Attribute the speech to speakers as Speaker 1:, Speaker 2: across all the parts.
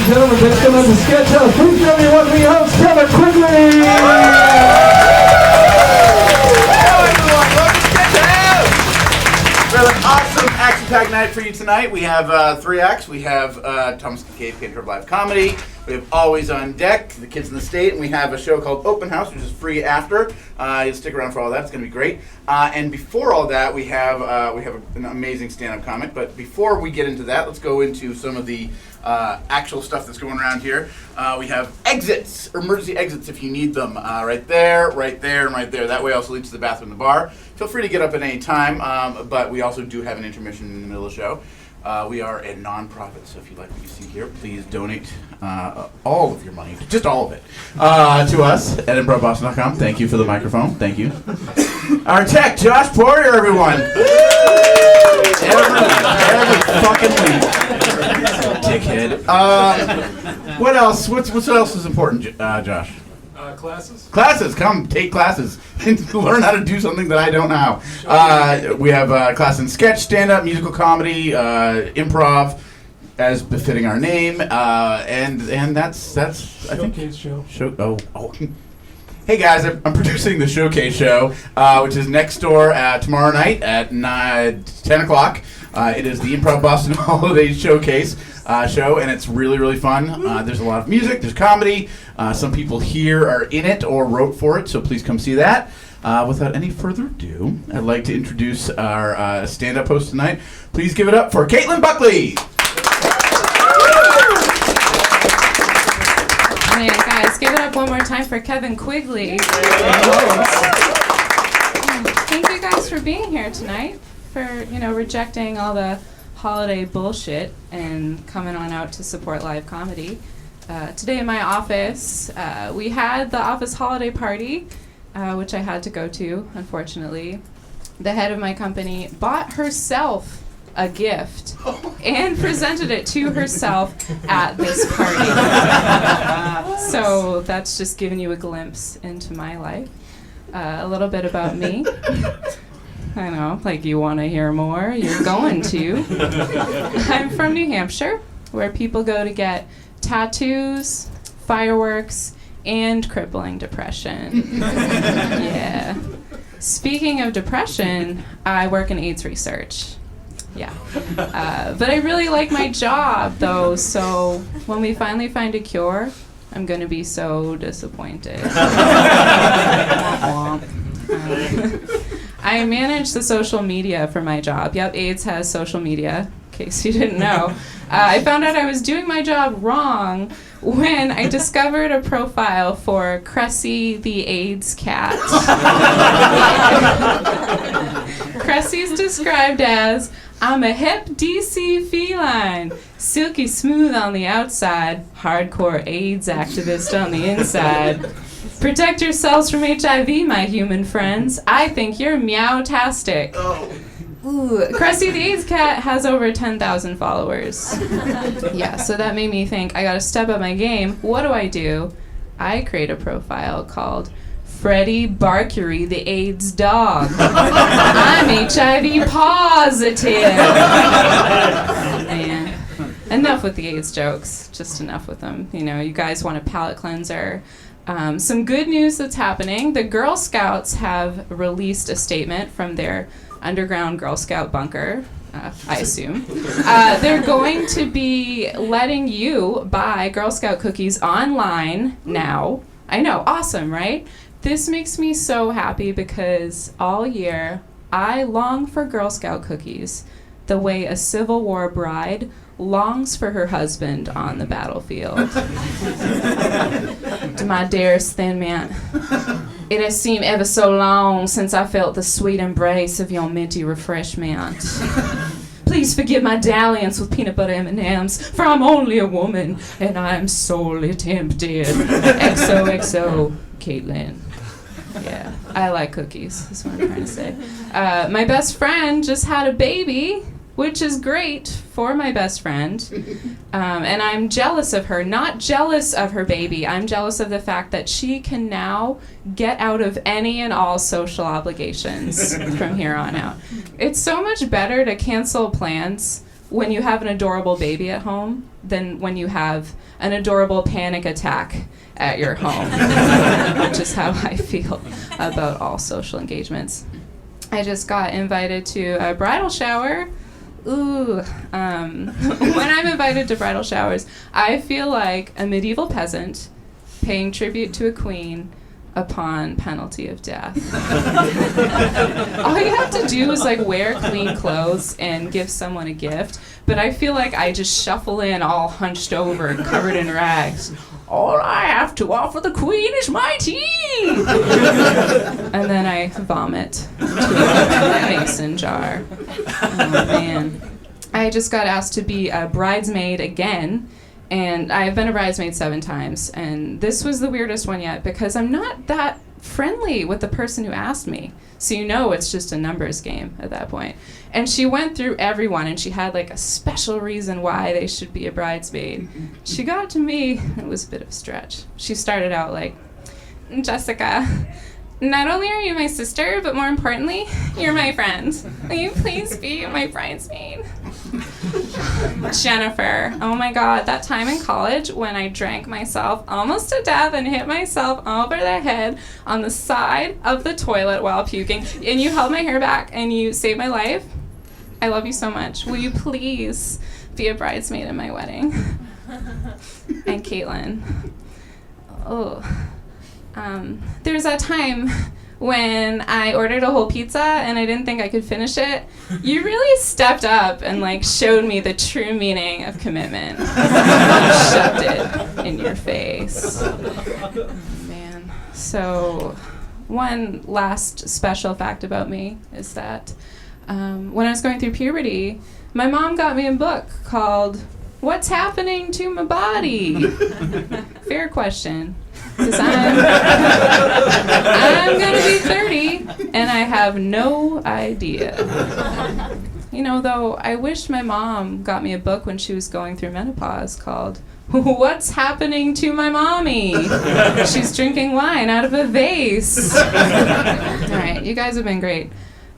Speaker 1: Gentlemen, let's come out to Sketchhaus. Please join me in welcoming host Kevin Quigley.
Speaker 2: Hello, everyone. Welcome to Sketchhaus. We have an awesome action-packed night for you tonight. We have 3 acts. We have Thomas Kincaid, Painter of Live Comedy. We have Always on Deck, The Kids in the State, and we have a show called Open House, which is free after. You'll stick around for all that. It's going to be great. And before all that, we have an amazing stand-up comic. But before we get into that, let's go into some of the actual stuff that's going around here. We have exits, emergency exits if you need them. Right there, and right there. That way also leads to the bathroom and the bar. Feel free to get up at any time, but we also do have an intermission in the middle of the show. We are a non-profit, so if you like what you see here, please donate all of your money, just all of it, to us at ImprovBoston.com. Thank you for the microphone. Thank you. Our tech, Josh Porter, everyone. Every fucking week. Dickhead. What else? What else is important, Josh?
Speaker 3: Classes.
Speaker 2: Classes, come take classes and learn how to do something that I don't know. We have a class in sketch, stand-up, musical comedy, improv, as befitting our name, and that's I think
Speaker 3: Showcase.
Speaker 2: Hey guys, I'm producing the Showcase show, which is next door tomorrow night at 10 o'clock. It is the ImprovBoston Holiday Showcase show, and it's really, really fun. There's a lot of music, there's comedy. Some people here are in it or wrote for it, so please come see that. Without any further ado, I'd like to introduce our stand-up host tonight. Please give it up for Caitlin Buckley.
Speaker 4: Man, guys, give it up one more time for Kevin Quigley. Thank you guys for being here tonight, for rejecting all the holiday bullshit and coming on out to support live comedy. Today in my office, we had the office holiday party, which I had to go to, unfortunately. The head of my company bought herself a gift and presented it to herself at this party. So that's just giving you a glimpse into my life. A little bit about me. I know, like you want to hear more, you're going to. I'm from New Hampshire, where people go to get tattoos, fireworks, and crippling depression. Yeah. Speaking of depression, I work in AIDS research. Yeah. But I really like my job, though, so when we finally find a cure, I'm going to be so disappointed. I manage the social media for my job. Yep, AIDS has social media, in case you didn't know. I found out I was doing my job wrong when I discovered a profile for Cressy the AIDS cat. Cressy's described as, I'm a hip DC feline, silky smooth on the outside, hardcore AIDS activist on the inside. Protect yourselves from HIV, my human friends. I think you're meow-tastic. Ooh, Krusty the AIDS Cat has over 10,000 followers. Yeah, so that made me think, I gotta step up my game. What do? I create a profile called Freddie Barkery the AIDS Dog. I'm HIV positive. Man. Enough with the AIDS jokes. Just enough with them. You know, you guys want a palate cleanser. Some good news that's happening. The Girl Scouts have released a statement from their underground Girl Scout bunker, I assume. They're going to be letting you buy Girl Scout cookies online now. I know, awesome, right? This makes me so happy because all year I long for Girl Scout cookies the way a Civil War bride longs for her husband on the battlefield. To my dearest thin man, it has seemed ever so long since I felt the sweet embrace of your minty refreshment. Please forgive my dalliance with peanut butter M&Ms, for I'm only a woman, and I'm sorely tempted. XOXO, Caitlin. Yeah, I like cookies, that's what I'm trying to say. My best friend just had a baby, which is great for my best friend. And I'm jealous of her. Not jealous of her baby. I'm jealous of the fact that she can now get out of any and all social obligations from here on out. It's so much better to cancel plans when you have an adorable baby at home than when you have an adorable panic attack at your home, which is how I feel about all social engagements. I just got invited to a bridal shower. Ooh, when I'm invited to bridal showers, I feel like a medieval peasant paying tribute to a queen upon penalty of death. All you have to do is like wear clean clothes and give someone a gift, but I feel like I just shuffle in all hunched over and covered in rags. All I have to offer the queen is my tea! And then I vomit to a mason jar. Oh, man. I just got asked to be a bridesmaid again, and I've been a bridesmaid 7 times, and this was the weirdest one yet because I'm not that friendly with the person who asked me. So you know it's just a numbers game at that point. And she went through everyone, and she had like a special reason why they should be a bridesmaid. She got to me, it was a bit of a stretch. She started out like, Jessica, not only are you my sister, but more importantly, you're my friend. Will you please be my bridesmaid? Jennifer, oh my God, that time in college when I drank myself almost to death and hit myself over the head on the side of the toilet while puking, and you held my hair back and you saved my life. I love you so much. Will you please be a bridesmaid in my wedding? And Caitlin, there was that time when I ordered a whole pizza and I didn't think I could finish it. You really stepped up and like showed me the true meaning of commitment. You shoved it in your face. Man. So one last special fact about me is that when I was going through puberty, my mom got me a book called What's Happening to My Body? Fair question. Because I'm going to be 30, and I have no idea. You know, though, I wish my mom got me a book when she was going through menopause called What's Happening to My Mommy? She's drinking wine out of a vase. All right, you guys have been great.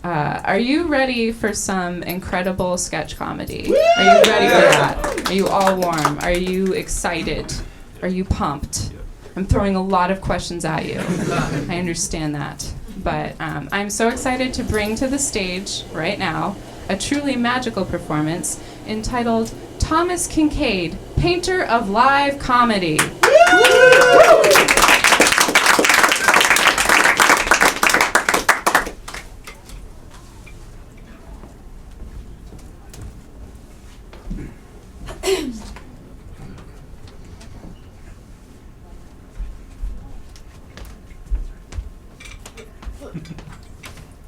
Speaker 4: Are you ready for some incredible sketch comedy? Are you ready for that? Are you all warm? Are you excited? Are you pumped? I'm throwing a lot of questions at you. I understand that. But I'm so excited to bring to the stage right now a truly magical performance entitled Thomas Kincaid, Painter of Live Comedy.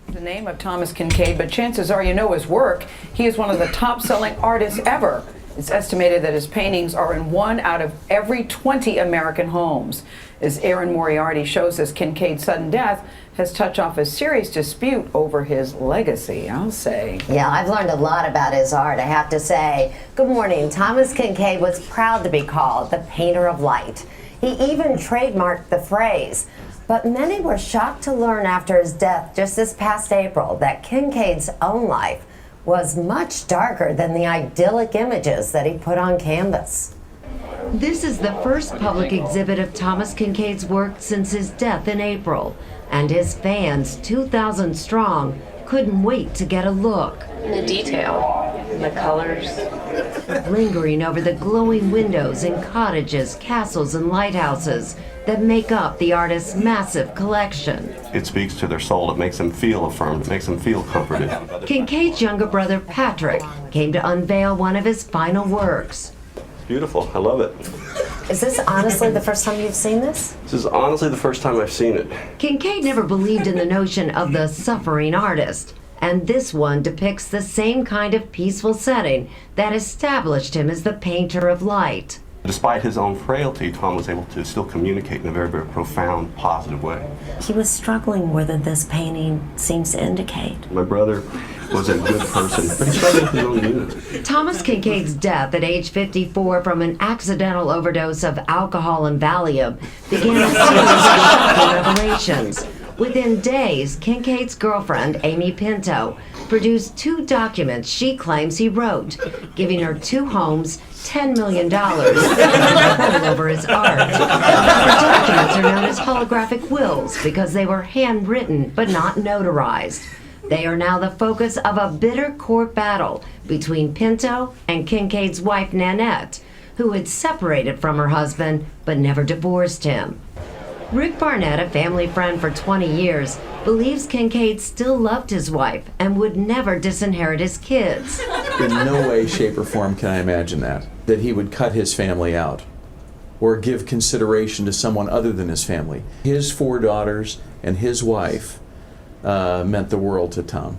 Speaker 5: The name of Thomas Kincaid, but chances are you know his work. He is one of the top-selling artists ever.
Speaker 6: It's estimated that his paintings are in 1 out of every 20 American homes. As Aaron Moriarty shows us, Kincaid's sudden death has touched off a serious dispute over his legacy, I'll say.
Speaker 7: Yeah, I've learned a lot about his art, I have to say. Good morning. Thomas Kincaid was proud to be called the painter of light. He even trademarked the phrase. But many were shocked to learn after his death just this past April that Kincaid's own life was much darker than the idyllic images that he put on canvas. This is the first public exhibit of Thomas Kincaid's work since his death in April, and his fans, 2,000 strong, couldn't wait to get a look.
Speaker 5: The detail, the colors.
Speaker 7: Lingering over the glowing windows in cottages, castles, and lighthouses that make up the artist's massive collection.
Speaker 8: It speaks to their soul. It makes them feel affirmed. It makes them feel comforted.
Speaker 7: Kincaid's younger brother, Patrick, came to unveil one of his final works.
Speaker 8: Beautiful. I love it.
Speaker 7: Is this honestly the first time you've seen this?
Speaker 8: This is honestly the first time I've seen it.
Speaker 7: Kincaid never believed in the notion of the suffering artist, and this one depicts the same kind of peaceful setting that established him as the painter of light.
Speaker 8: Despite his own frailty, Tom was able to still communicate in a very, very profound, positive way.
Speaker 7: He was struggling more than this painting seems to indicate.
Speaker 8: My brother was a good person, but he struggled with his own unity.
Speaker 7: Thomas Kincaid's death at age 54 from an accidental overdose of alcohol and Valium began a series of shocking revelations. Within days, Kincaid's girlfriend, Amy Pinto, produced 2 documents she claims he wrote, giving her 2 homes, $10 million, and control over his art. The documents are known as holographic wills because they were handwritten but not notarized. They are now the focus of a bitter court battle between Pinto and Kincaid's wife, Nanette, who had separated from her husband but never divorced him. Rick Barnett, a family friend for 20 years, believes Kincaid still loved his wife and would never disinherit his kids.
Speaker 9: In no way, shape, or form can I imagine that he would cut his family out or give consideration to someone other than his family. His 4 daughters and his wife meant the world to Tom.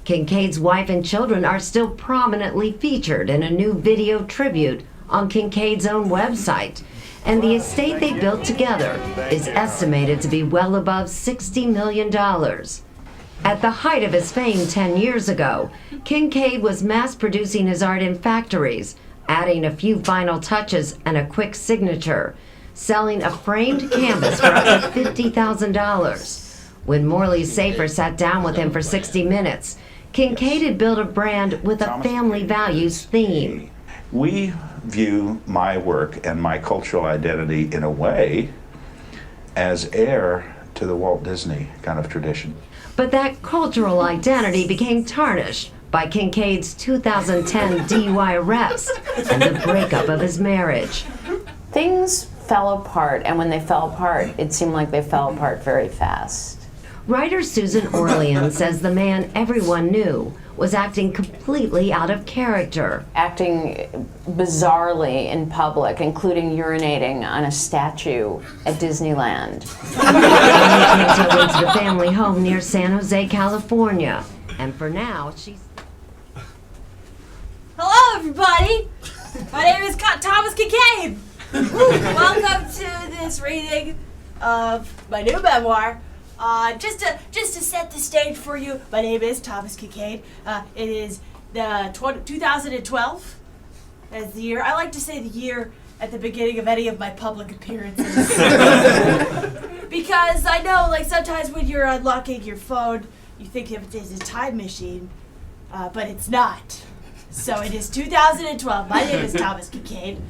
Speaker 7: Kincaid's wife and children are still prominently featured in a new video tribute on Kincaid's own website. And the estate they built together is estimated to be well above $60 million. At the height of his fame 10 years ago, Kincaid was mass-producing his art in factories, adding a few final touches and a quick signature, selling a framed canvas for up to $50,000. When Morley Safer sat down with him for 60 Minutes, Kincaid had built a brand with a family values theme.
Speaker 10: We view my work and my cultural identity in a way as heir to the Walt Disney kind of tradition.
Speaker 7: But that cultural identity became tarnished by Kincaid's 2010 DUI arrest and the breakup of his marriage.
Speaker 5: Things fell apart, and when they fell apart, it seemed like they fell apart very fast.
Speaker 7: Writer Susan Orlean says the man everyone knew was acting completely out of character.
Speaker 5: Acting bizarrely in public, including urinating on a statue at Disneyland.
Speaker 7: Pinto lives at a family home near San Jose, California. And for now, she's...
Speaker 11: Hello, everybody! My name is Thomas Kincaid. Welcome to this reading of my new memoir. Just to set the stage for you, my name is Thomas Kincaid. It is the 2012 as the year. I like to say the year at the beginning of any of my public appearances. Because I know, like, sometimes when you're unlocking your phone, you think of it as a time machine, but it's not. So it is 2012. My name is Thomas Kincaid.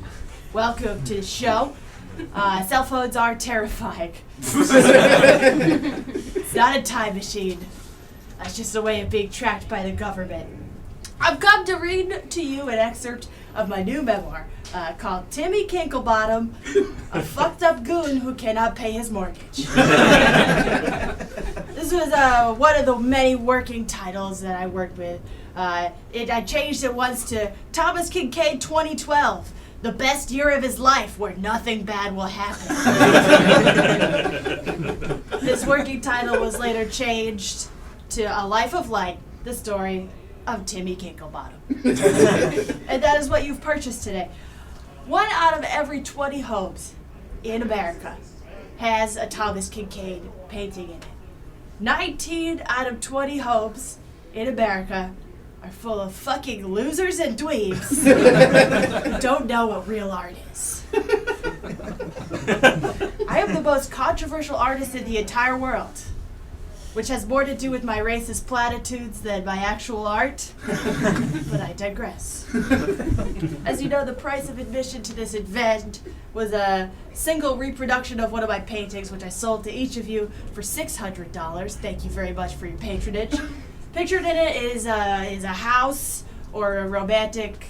Speaker 11: Welcome to the show. Cell phones are terrifying. It's not a time machine. That's just a way of being tracked by the government. I've come to read to you an excerpt of my new memoir called Timmy Kinklebottom, a fucked up goon who cannot pay his mortgage. This was one of the many working titles that I worked with. I changed it once to Thomas Kincaid 2012. The best year of his life where nothing bad will happen. This working title was later changed to A Life of Light, the story of Timmy Kinklebottom. And that is what you've purchased today. 1 out of every 20 homes in America has a Thomas Kincaid painting in it. 19 out of 20 homes in America are full of fucking losers and dweebs who don't know what real art is. I am the most controversial artist in the entire world, which has more to do with my racist platitudes than my actual art, but I digress. As you know, the price of admission to this event was a single reproduction of one of my paintings, which I sold to each of you for $600. Thank you very much for your patronage. Pictured in it is a house or a romantic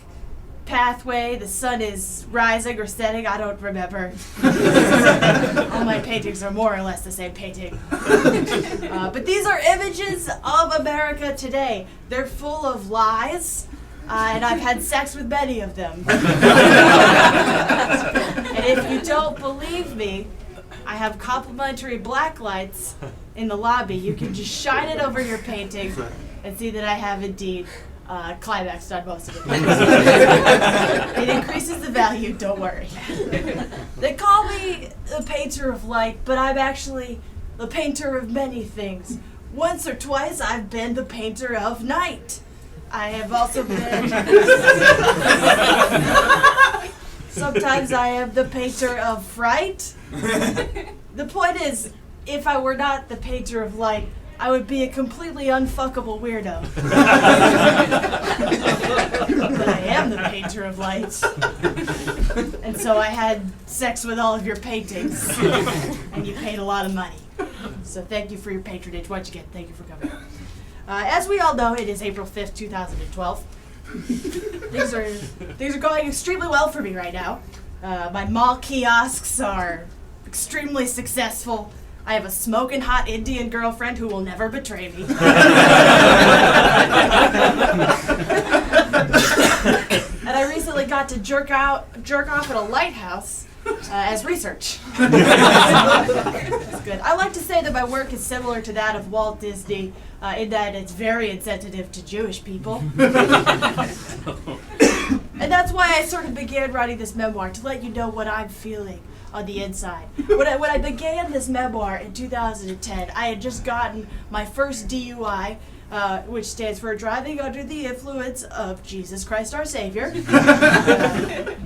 Speaker 11: pathway. The sun is rising or setting, I don't remember. All my paintings are more or less the same painting. But these are images of America today. They're full of lies, and I've had sex with many of them. And if you don't believe me, I have complimentary black lights in the lobby. You can just shine it over your painting and see that I have indeed climaxed on most of it. It increases the value, don't worry. They call me the painter of light, but I'm actually the painter of many things. Once or twice I've been the painter of night. I have also been... Sometimes I am the painter of fright. The point is, if I were not the painter of light, I would be a completely unfuckable weirdo. But I am the painter of light. And so I had sex with all of your paintings. And you paid a lot of money. So thank you for your patronage. Once again, thank you for coming. As we all know, it is April 5th, 2012. Things are going extremely well for me right now. My mall kiosks are extremely successful. I have a smoking hot Indian girlfriend who will never betray me. And I recently got to jerk off at a lighthouse as research. That's good. I like to say that my work is similar to that of Walt Disney in that it's very insensitive to Jewish people. And that's why I sort of began writing this memoir, to let you know what I'm feeling on the inside. When I began this memoir in 2010, I had just gotten my first DUI, which stands for driving under the influence of Jesus Christ our Savior.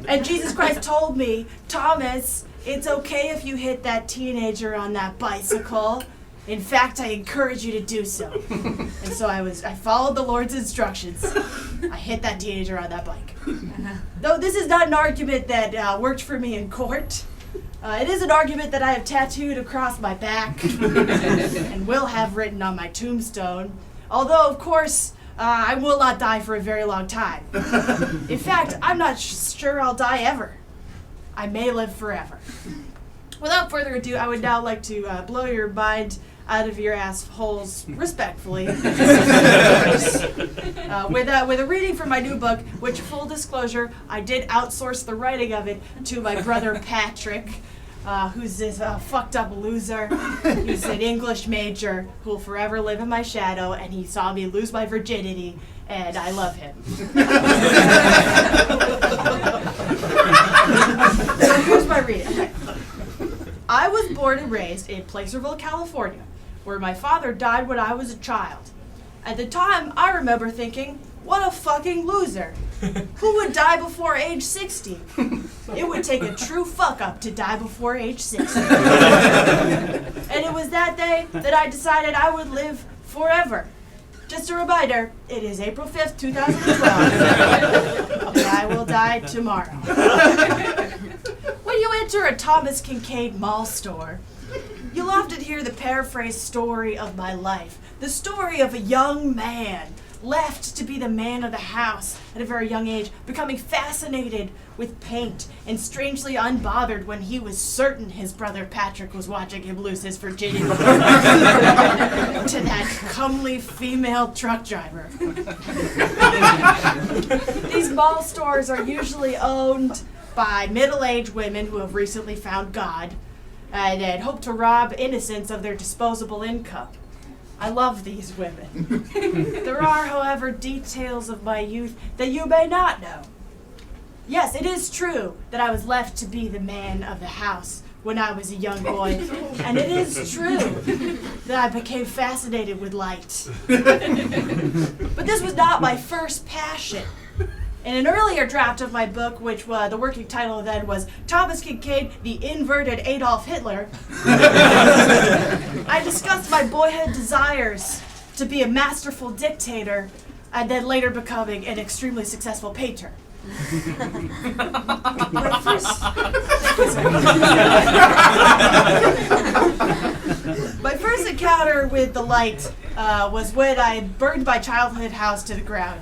Speaker 11: And Jesus Christ told me, Thomas, it's okay if you hit that teenager on that bicycle. In fact, I encourage you to do so. And so I followed the Lord's instructions. I hit that teenager on that bike. Though this is not an argument that worked for me in court. It is an argument that I have tattooed across my back and will have written on my tombstone. Although, of course, I will not die for a very long time. In fact, I'm not sure I'll die ever. I may live forever. Without further ado, I would now like to blow your mind out of your assholes respectfully with a reading from my new book, which, full disclosure, I did outsource the writing of it to my brother Patrick, who's this fucked up loser. He's an English major who will forever live in my shadow, and he saw me lose my virginity, and I love him. So here's my reading. Okay. I was born and raised in Placerville, California, where my father died when I was a child. At the time, I remember thinking, what a fucking loser. Who would die before age 60? It would take a true fuck-up to die before age 60. And it was that day that I decided I would live forever. Just a reminder, it is April 5th, 2012. And I will die tomorrow. When you enter a Thomas Kincaid mall store, you'll often hear the paraphrased story of my life. The story of a young man left to be the man of the house at a very young age, becoming fascinated with paint and strangely unbothered when he was certain his brother Patrick was watching him lose his virginity to that comely female truck driver. These mall stores are usually owned by middle-aged women who have recently found God and hope to rob innocents of their disposable income. I love these women. There are, however, details of my youth that you may not know. Yes, it is true that I was left to be the man of the house when I was a young boy, and it is true that I became fascinated with light. But this was not my first passion. In an earlier draft of my book, which the working title then was Thomas Kincaid, the Inverted Adolf Hitler, I discussed my boyhood desires to be a masterful dictator and then later becoming an extremely successful painter. My first encounter with the light was when I burned my childhood house to the ground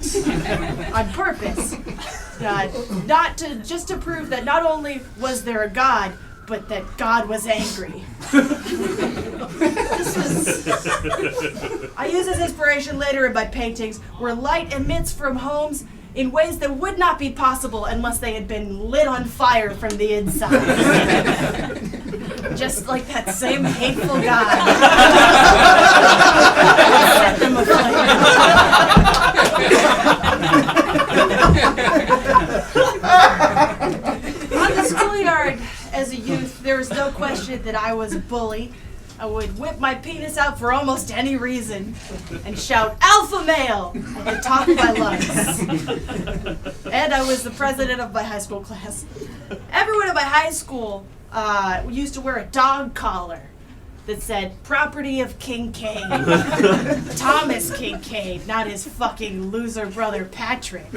Speaker 11: on purpose, just to prove that not only was there a God, but that God was angry. I use this inspiration later in my paintings, where light emits from homes in ways that would not be possible unless they had been lit on fire from the inside. Just like that same hateful God set them aflame. On the schoolyard as a youth, there was no question that I was a bully. I would whip my penis out for almost any reason and shout, "Alpha male!" at the top of my lungs. And I was the president of my high school class. Everyone at my high school used to wear a dog collar that said, "Property of Kincaid." Thomas Kincaid, not his fucking loser brother Patrick.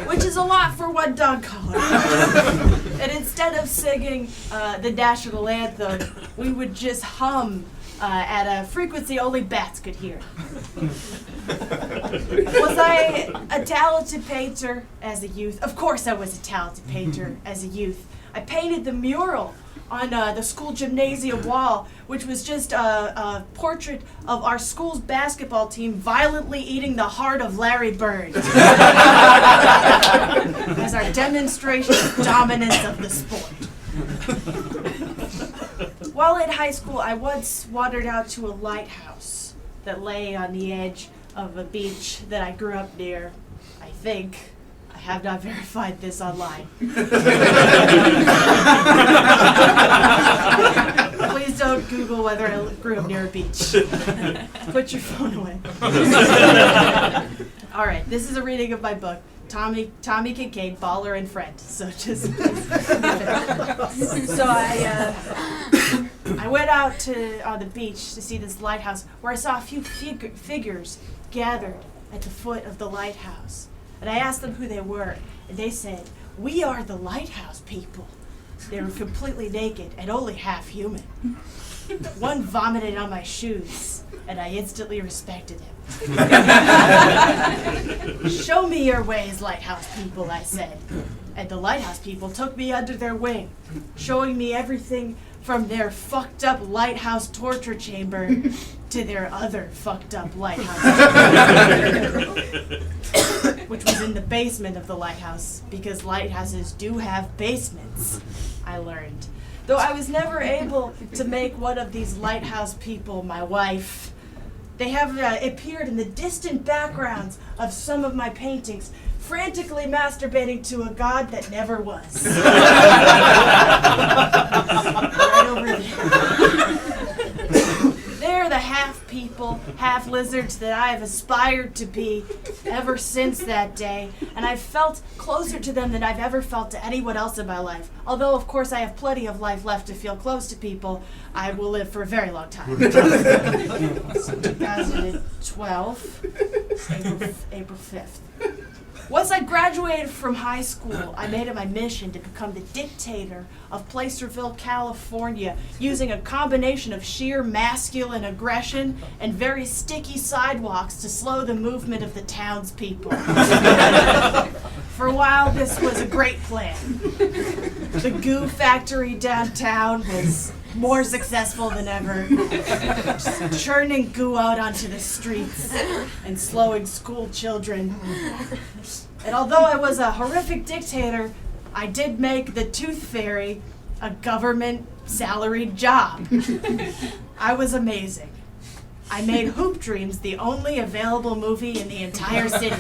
Speaker 11: Which is a lot for one dog collar. And instead of singing the national anthem, we would just hum at a frequency only bats could hear. Was I a talented painter as a youth? Of course I was a talented painter as a youth. I painted the mural on the school gymnasium wall, which was just a portrait of our school's basketball team violently eating the heart of Larry Bird as our demonstration of dominance of the sport. While in high school, I once wandered out to a lighthouse that lay on the edge of a beach that I grew up near, I think. I have not verified this online. Please don't Google whether I grew up near a beach. Put your phone away. All right, this is a reading of my book, Tommy Kincaid, Baller and Friend. So just so I went out on the beach to see this lighthouse, where I saw a few figures gathered at the foot of the lighthouse. And I asked them who they were, and they said, "We are the lighthouse people." They were completely naked and only half human. One vomited on my shoes, and I instantly respected him. "Show me your ways, lighthouse people," I said. And the lighthouse people took me under their wing, showing me everything from their fucked up lighthouse torture chamber to their other fucked up lighthouse chamber, which was in the basement of the lighthouse, because lighthouses do have basements, I learned. Though I was never able to make one of these lighthouse people my wife. They have appeared in the distant backgrounds of some of my paintings, frantically masturbating to a god that never was. Right over there. They're the half people, half lizards that I have aspired to be ever since that day, and I've felt closer to them than I've ever felt to anyone else in my life. Although, of course, I have plenty of life left to feel close to people, I will live for a very long time. 2012, April 5th. Once I graduated from high school, I made it my mission to become the dictator of Placerville, California, using a combination of sheer masculine aggression and very sticky sidewalks to slow the movement of the townspeople. For a while, this was a great plan. The goo factory downtown was more successful than ever, just churning goo out onto the streets and slowing school children. And although I was a horrific dictator, I did make the Tooth Fairy a government salaried job. I was amazing. I made Hoop Dreams the only available movie in the entire city.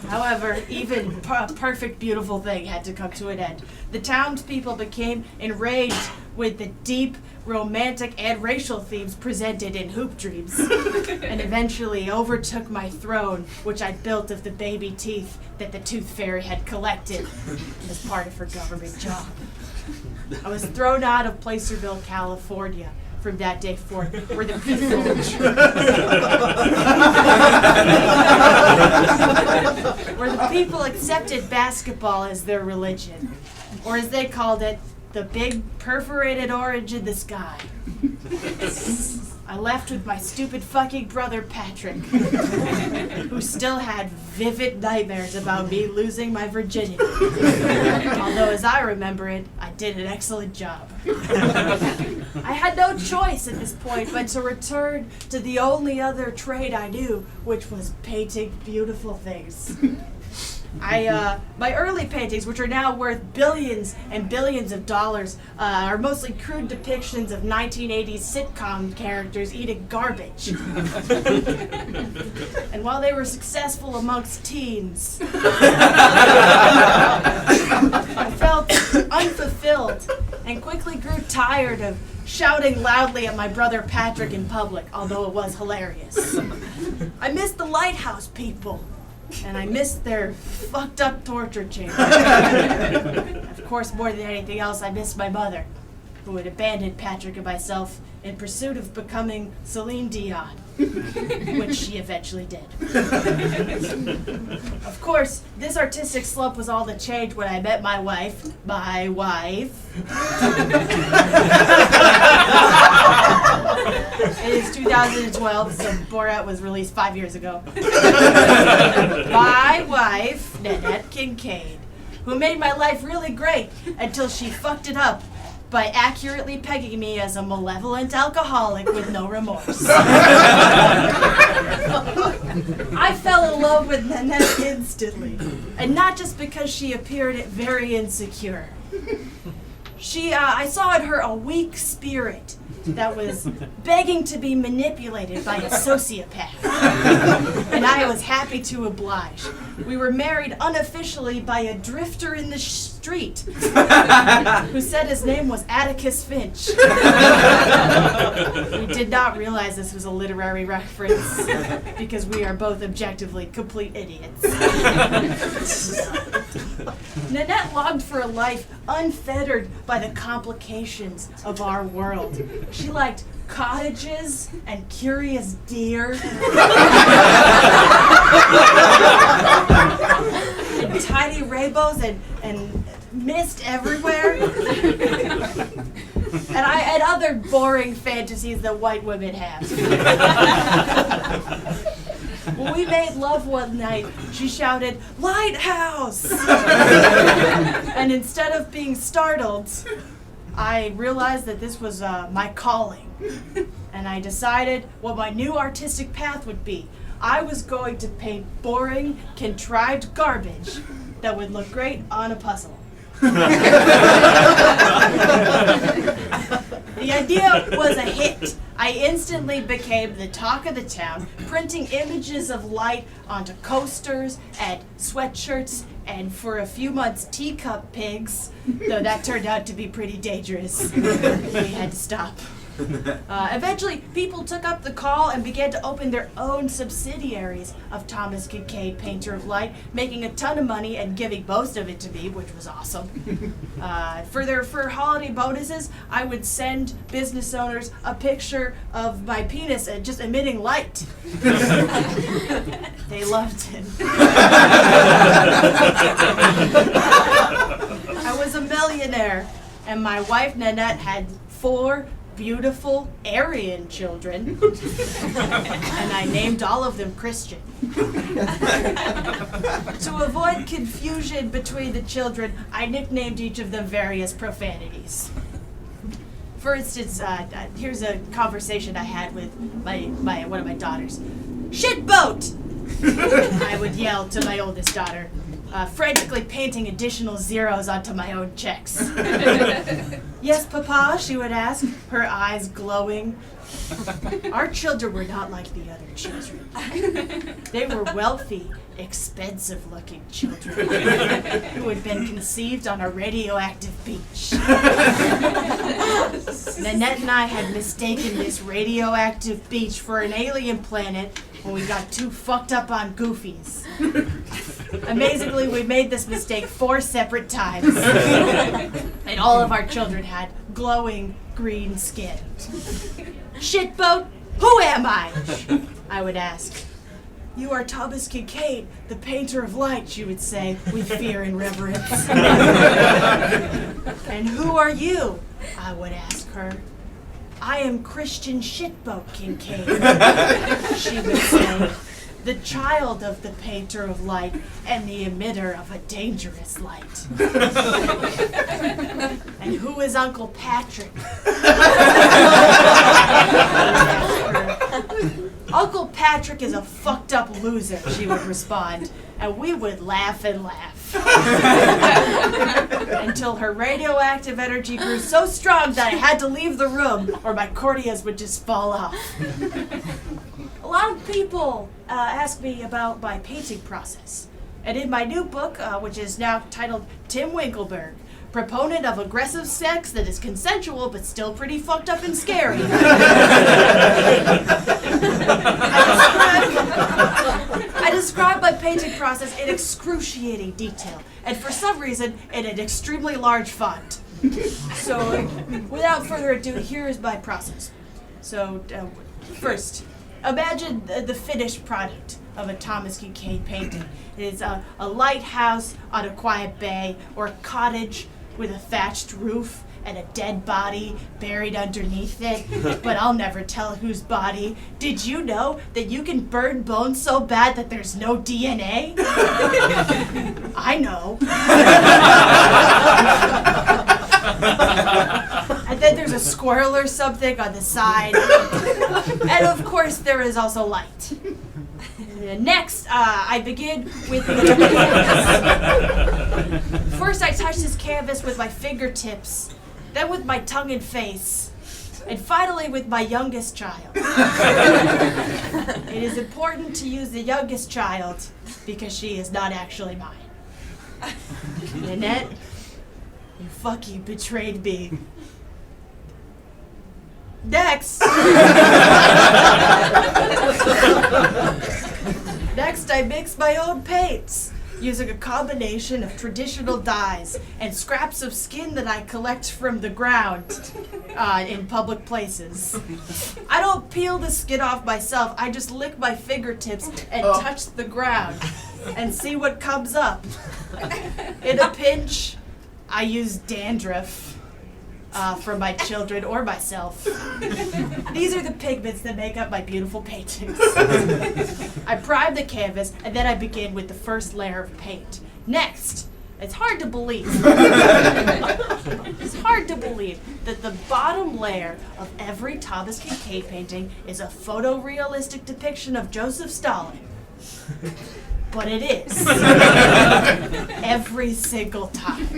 Speaker 11: However, even perfect, beautiful thing had to come to an end. The townspeople became enraged with the deep, romantic, and racial themes presented in Hoop Dreams, and eventually overtook my throne, which I built of the baby teeth that the Tooth Fairy had collected as part of her government job. I was thrown out of Placerville, California, from that day forth, where the people where the people accepted basketball as their religion, or as they called it, the big perforated orange in the sky. I left with my stupid fucking brother Patrick, who still had vivid nightmares about me losing my virginity. Although, as I remember it, I did an excellent job. I had no choice at this point but to return to the only other trade I knew, which was painting beautiful things. My early paintings, which are now worth billions and billions of dollars, are mostly crude depictions of 1980s sitcom characters eating garbage. And while they were successful amongst teens, I felt unfulfilled and quickly grew tired of shouting loudly at my brother Patrick in public, although it was hilarious. I missed the lighthouse people. And I missed their fucked up torture chamber. Of course, more than anything else, I missed my mother, who had abandoned Patrick and myself in pursuit of becoming Celine Dion, which she eventually did. Of course, this artistic slump was all the change when I met my wife. It is 2012, so Borat was released 5 years ago. My wife, Nanette Kincaid, who made my life really great until she fucked it up by accurately pegging me as a malevolent alcoholic with no remorse. I fell in love with Nanette instantly, and not just because she appeared very insecure. I saw in her a weak spirit that was begging to be manipulated by a sociopath. And I was happy to oblige. We were married unofficially by a drifter in the street who said his name was Atticus Finch. We did not realize this was a literary reference because we are both objectively complete idiots. Nanette longed for a life unfettered by the complications of our world. She liked cottages and curious deer and tiny rainbows and mist everywhere and other boring fantasies that white women have. When we made love one night, she shouted, "Lighthouse!" And instead of being startled, I realized that this was my calling. And I decided what my new artistic path would be. I was going to paint boring, contrived garbage that would look great on a puzzle. The idea was a hit. I instantly became the talk of the town, printing images of light onto coasters and sweatshirts and for a few months teacup pigs, though that turned out to be pretty dangerous. We had to stop. Eventually, people took up the call and began to open their own subsidiaries of Thomas Kincaid, Painter of Light, making a ton of money and giving most of it to me, which was awesome. For holiday bonuses, I would send business owners a picture of my penis just emitting light. They loved it. I was a millionaire, and my wife Nanette had 4 beautiful Aryan children, and I named all of them Christian. To avoid confusion between the children, I nicknamed each of them various profanities. For instance, here's a conversation I had with one of my daughters. "Shit boat!" I would yell to my oldest daughter. frantically painting additional zeros onto my own checks. Yes, Papa, she would ask, her eyes glowing. Our children were not like the other children. They were wealthy, expensive-looking children who had been conceived on a radioactive beach. Nanette and I had mistaken this radioactive beach for an alien planet when we got too fucked up on goofies. Amazingly, we made this mistake 4 separate times. And all of our children had glowing green skin. Shitboat, who am I? I would ask. You are Thomas Kincaid, the painter of light, she would say, with fear and reverence. And who are you? I would ask her. I am Christian Shitboat Kincaid, she would say, the child of the painter of light and the emitter of a dangerous light. And who is Uncle Patrick? Uncle Patrick is a fucked up loser, she would respond, and we would laugh and laugh. Until her radioactive energy grew so strong that I had to leave the room or my corneas would just fall off. A lot of people ask me about my painting process. And in my new book, which is now titled Tim Winkleberg, proponent of aggressive sex that is consensual but still pretty fucked up and scary. I describe my painting process in excruciating detail, and for some reason, in an extremely large font. So, without further ado, here is my process. So, first, imagine the finished product of a Thomas Kincaid painting. It is a lighthouse on a quiet bay, or a cottage with a thatched roof and a dead body buried underneath it, but I'll never tell whose body. Did you know that you can burn bones so bad that there's no DNA? I know. And then there's a squirrel or something on the side. And of course there is also light. Next, I begin with the canvas. First, I touch this canvas with my fingertips, then with my tongue and face, and finally with my youngest child. It is important to use the youngest child because she is not actually mine. Nanette, you fucking betrayed me. Next. Next, I mix my own paints using a combination of traditional dyes and scraps of skin that I collect from the ground in public places. I don't peel the skin off myself. I just lick my fingertips and touch the ground and see what comes up. In a pinch, I use dandruff. For my children or myself. These are the pigments that make up my beautiful paintings. I prime the canvas and then I begin with the first layer of paint. Next, it's hard to believe. It's hard to believe that the bottom layer of every Thomas Kincaid painting is a photorealistic depiction of Joseph Stalin. But it is. Every single time.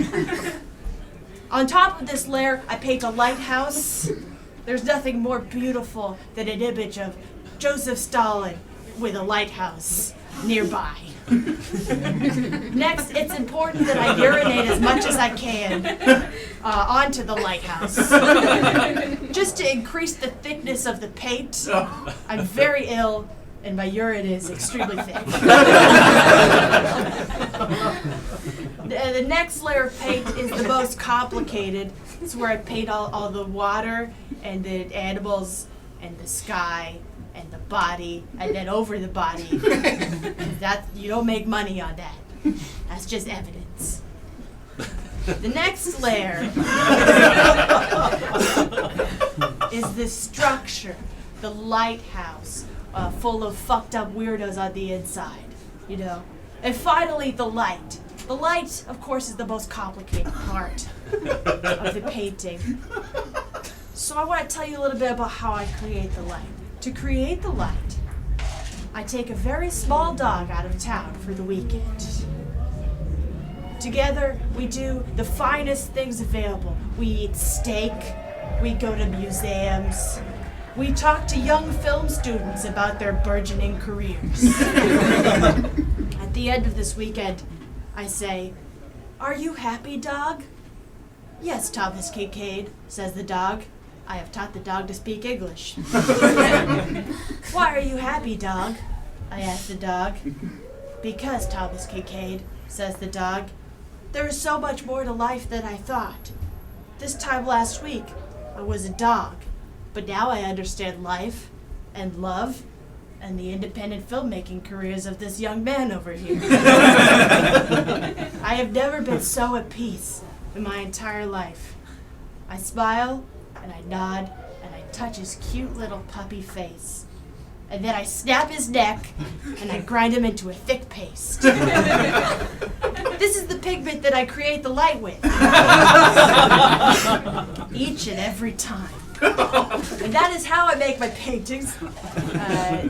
Speaker 11: On top of this layer, I paint a lighthouse. There's nothing more beautiful than an image of Joseph Stalin with a lighthouse nearby. Next, it's important that I urinate as much as I can onto the lighthouse. Just to increase the thickness of the paint. I'm very ill, and my urine is extremely thick. The next layer of paint is the most complicated. It's where I paint all the water and the animals and the sky and the body and then over the body. That you don't make money on that. That's just evidence. The next layer is the structure, the lighthouse, full of fucked up weirdos on the inside, you know. And finally, the light. The light, of course, is the most complicated part of the painting. So I want to tell you a little bit about how I create the light. To create the light, I take a very small dog out of town for the weekend. Together, we do the finest things available. We eat steak, we go to museums, we talk to young film students about their burgeoning careers. At the end of this weekend, I say, "Are you happy, dog?" "Yes, Thomas Kincaid," says the dog. I have taught the dog to speak English. "Why are you happy, dog?" I ask the dog. "Because, Thomas Kincaid," says the dog, "there is so much more to life than I thought. This time last week, I was a dog, but now I understand life and love and the independent filmmaking careers of this young man over here." I have never been so at peace in my entire life. I smile and I nod and I touch his cute little puppy face. And then I snap his neck and I grind him into a thick paste. This is the pigment that I create the light with. Each and every time. And that is how I make my paintings,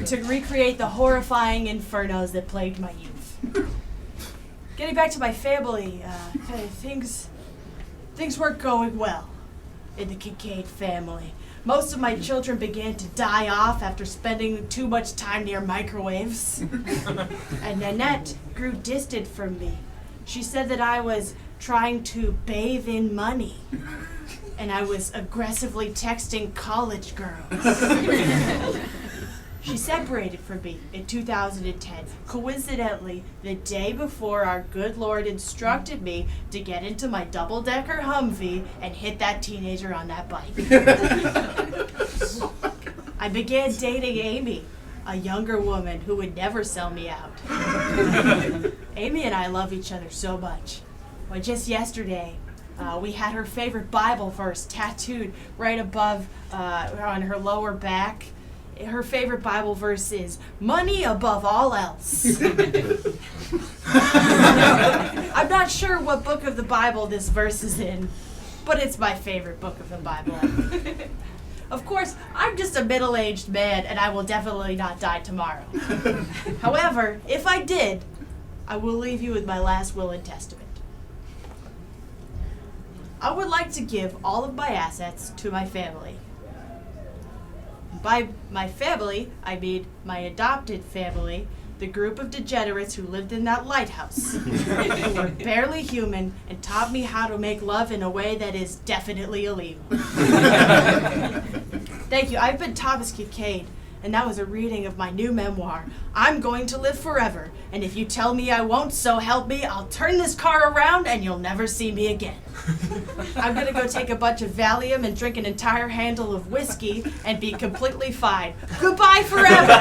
Speaker 11: to recreate the horrifying infernos that plagued my youth. Getting back to my family, things weren't going well in the Kincaid family. Most of my children began to die off after spending too much time near microwaves. And Nanette grew distant from me. She said that I was trying to bathe in money, and I was aggressively texting college girls. She separated from me in 2010, coincidentally the day before our good Lord instructed me to get into my double-decker Humvee and hit that teenager on that bike. I began dating Amy, a younger woman who would never sell me out. Amy and I love each other so much. Well, just yesterday, we had her favorite Bible verse tattooed right above on her lower back. Her favorite Bible verse is, "Money above all else." I'm not sure what book of the Bible this verse is in, but it's my favorite book of the Bible. Of course, I'm just a middle-aged man, and I will definitely not die tomorrow. However, if I did, I will leave you with my last will and testament. I would like to give all of my assets to my family. By my family, I mean my adopted family, the group of degenerates who lived in that lighthouse, who were barely human and taught me how to make love in a way that is definitely illegal. Thank you. I've been Thomas Kincaid, and that was a reading of my new memoir, I'm Going to Live Forever, and if you tell me I won't, so help me, I'll turn this car around and you'll never see me again. I'm gonna go take a bunch of Valium and drink an entire handle of whiskey and be completely fine. Goodbye forever!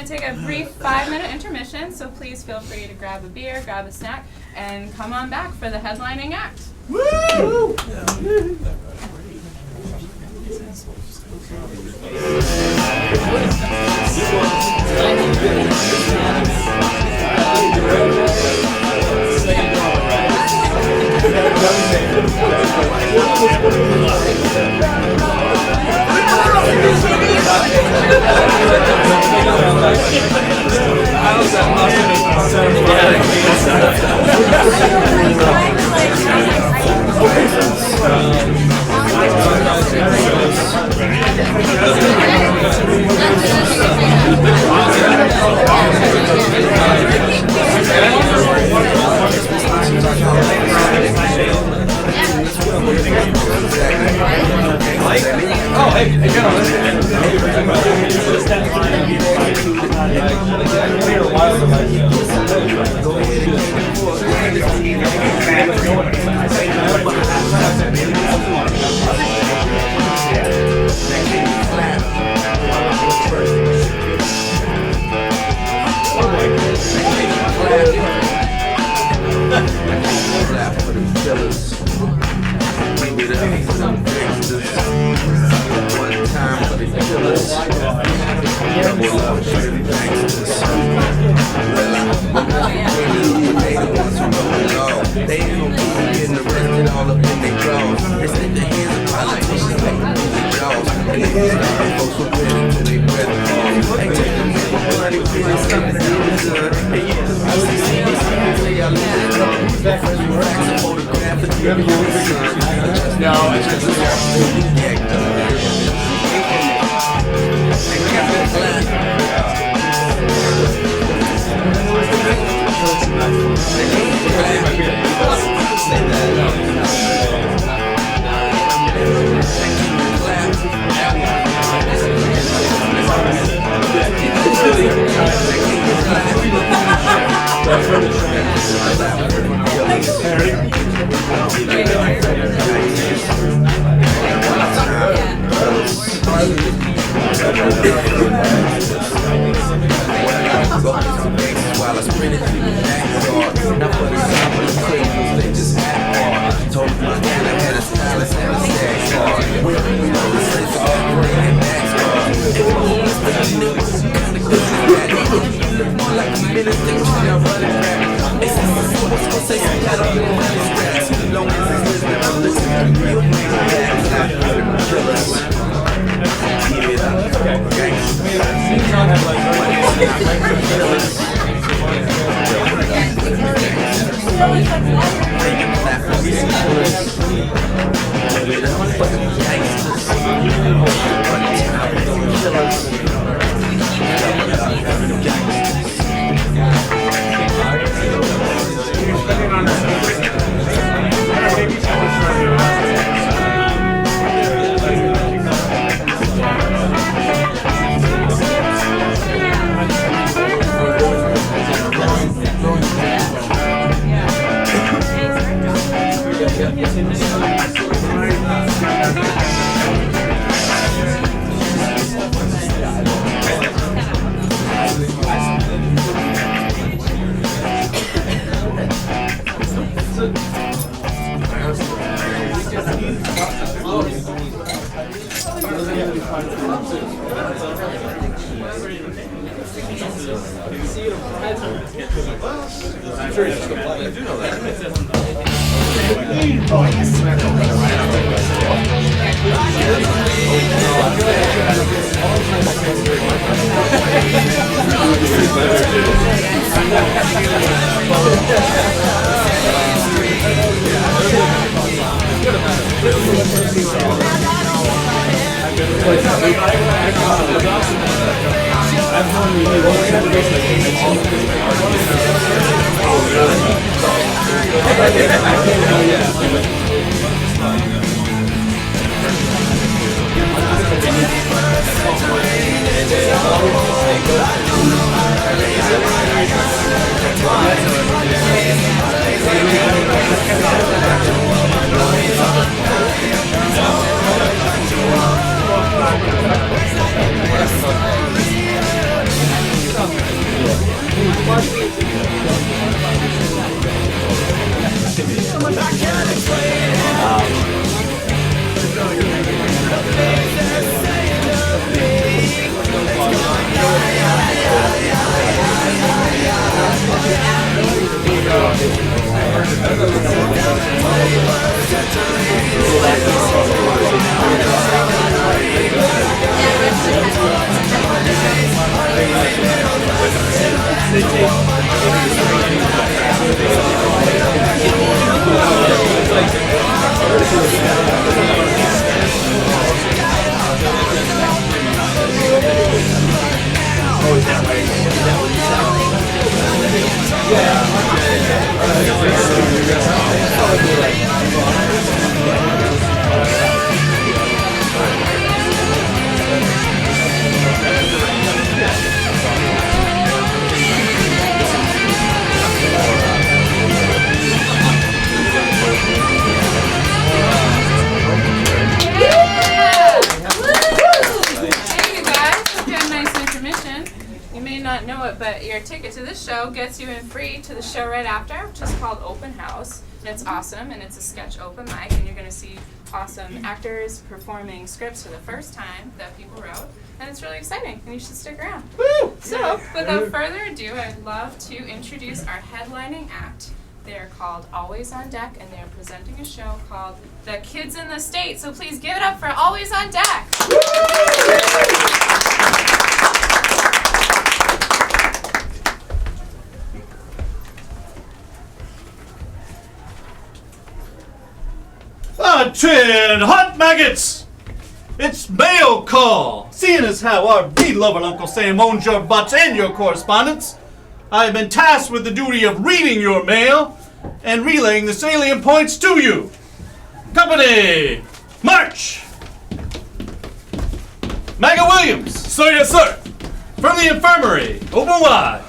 Speaker 4: Take a brief 5-minute intermission, so please feel free to grab a beer, grab a snack, and come on back for the headlining act. Woo!
Speaker 12: Yeah. Getting arrested all up in their drawers. They said the hands of politicians make them lose their jaws. And they can't stop the folks from quitting until they breath falls. Ain't taking me for money, please, I'm saying it's good. And you can see this, say I lose it. Facts and photograph and give you a son. No, it's just a while I sprinted through the backyard. Now for the top of the cradles, they just had hard. Told me my dad I had a stylist and a stack card. When you know the sense of operating back card. If you was the niggas, you kinda good at that. You look more like a minister, you got running back. They say my foot's gonna say some got up in the running scratch. Long as it's listening, I'm listening to real man back. Killers. Give it up.
Speaker 4: But your ticket to this show gets you in free to the show right after, which is called Open House. And it's awesome, and it's a sketch open mic, and you're going to see awesome actors performing scripts for the first time that people wrote. And it's really exciting, and you should stick around. Woo! So, without further ado, I'd love to introduce our headlining act. They're called Always on Deck, and they're presenting a show called The Kids in the State. So please give it up for Always on Deck.
Speaker 13: Attention, hot maggots! It's mail call! Seeing as how our beloved Uncle Sam owns your butts and your correspondence, I have been tasked with the duty of reading your mail and relaying the salient points to you. Company, march! Maggot Williams. Sir, yes, sir. From the infirmary, open wide.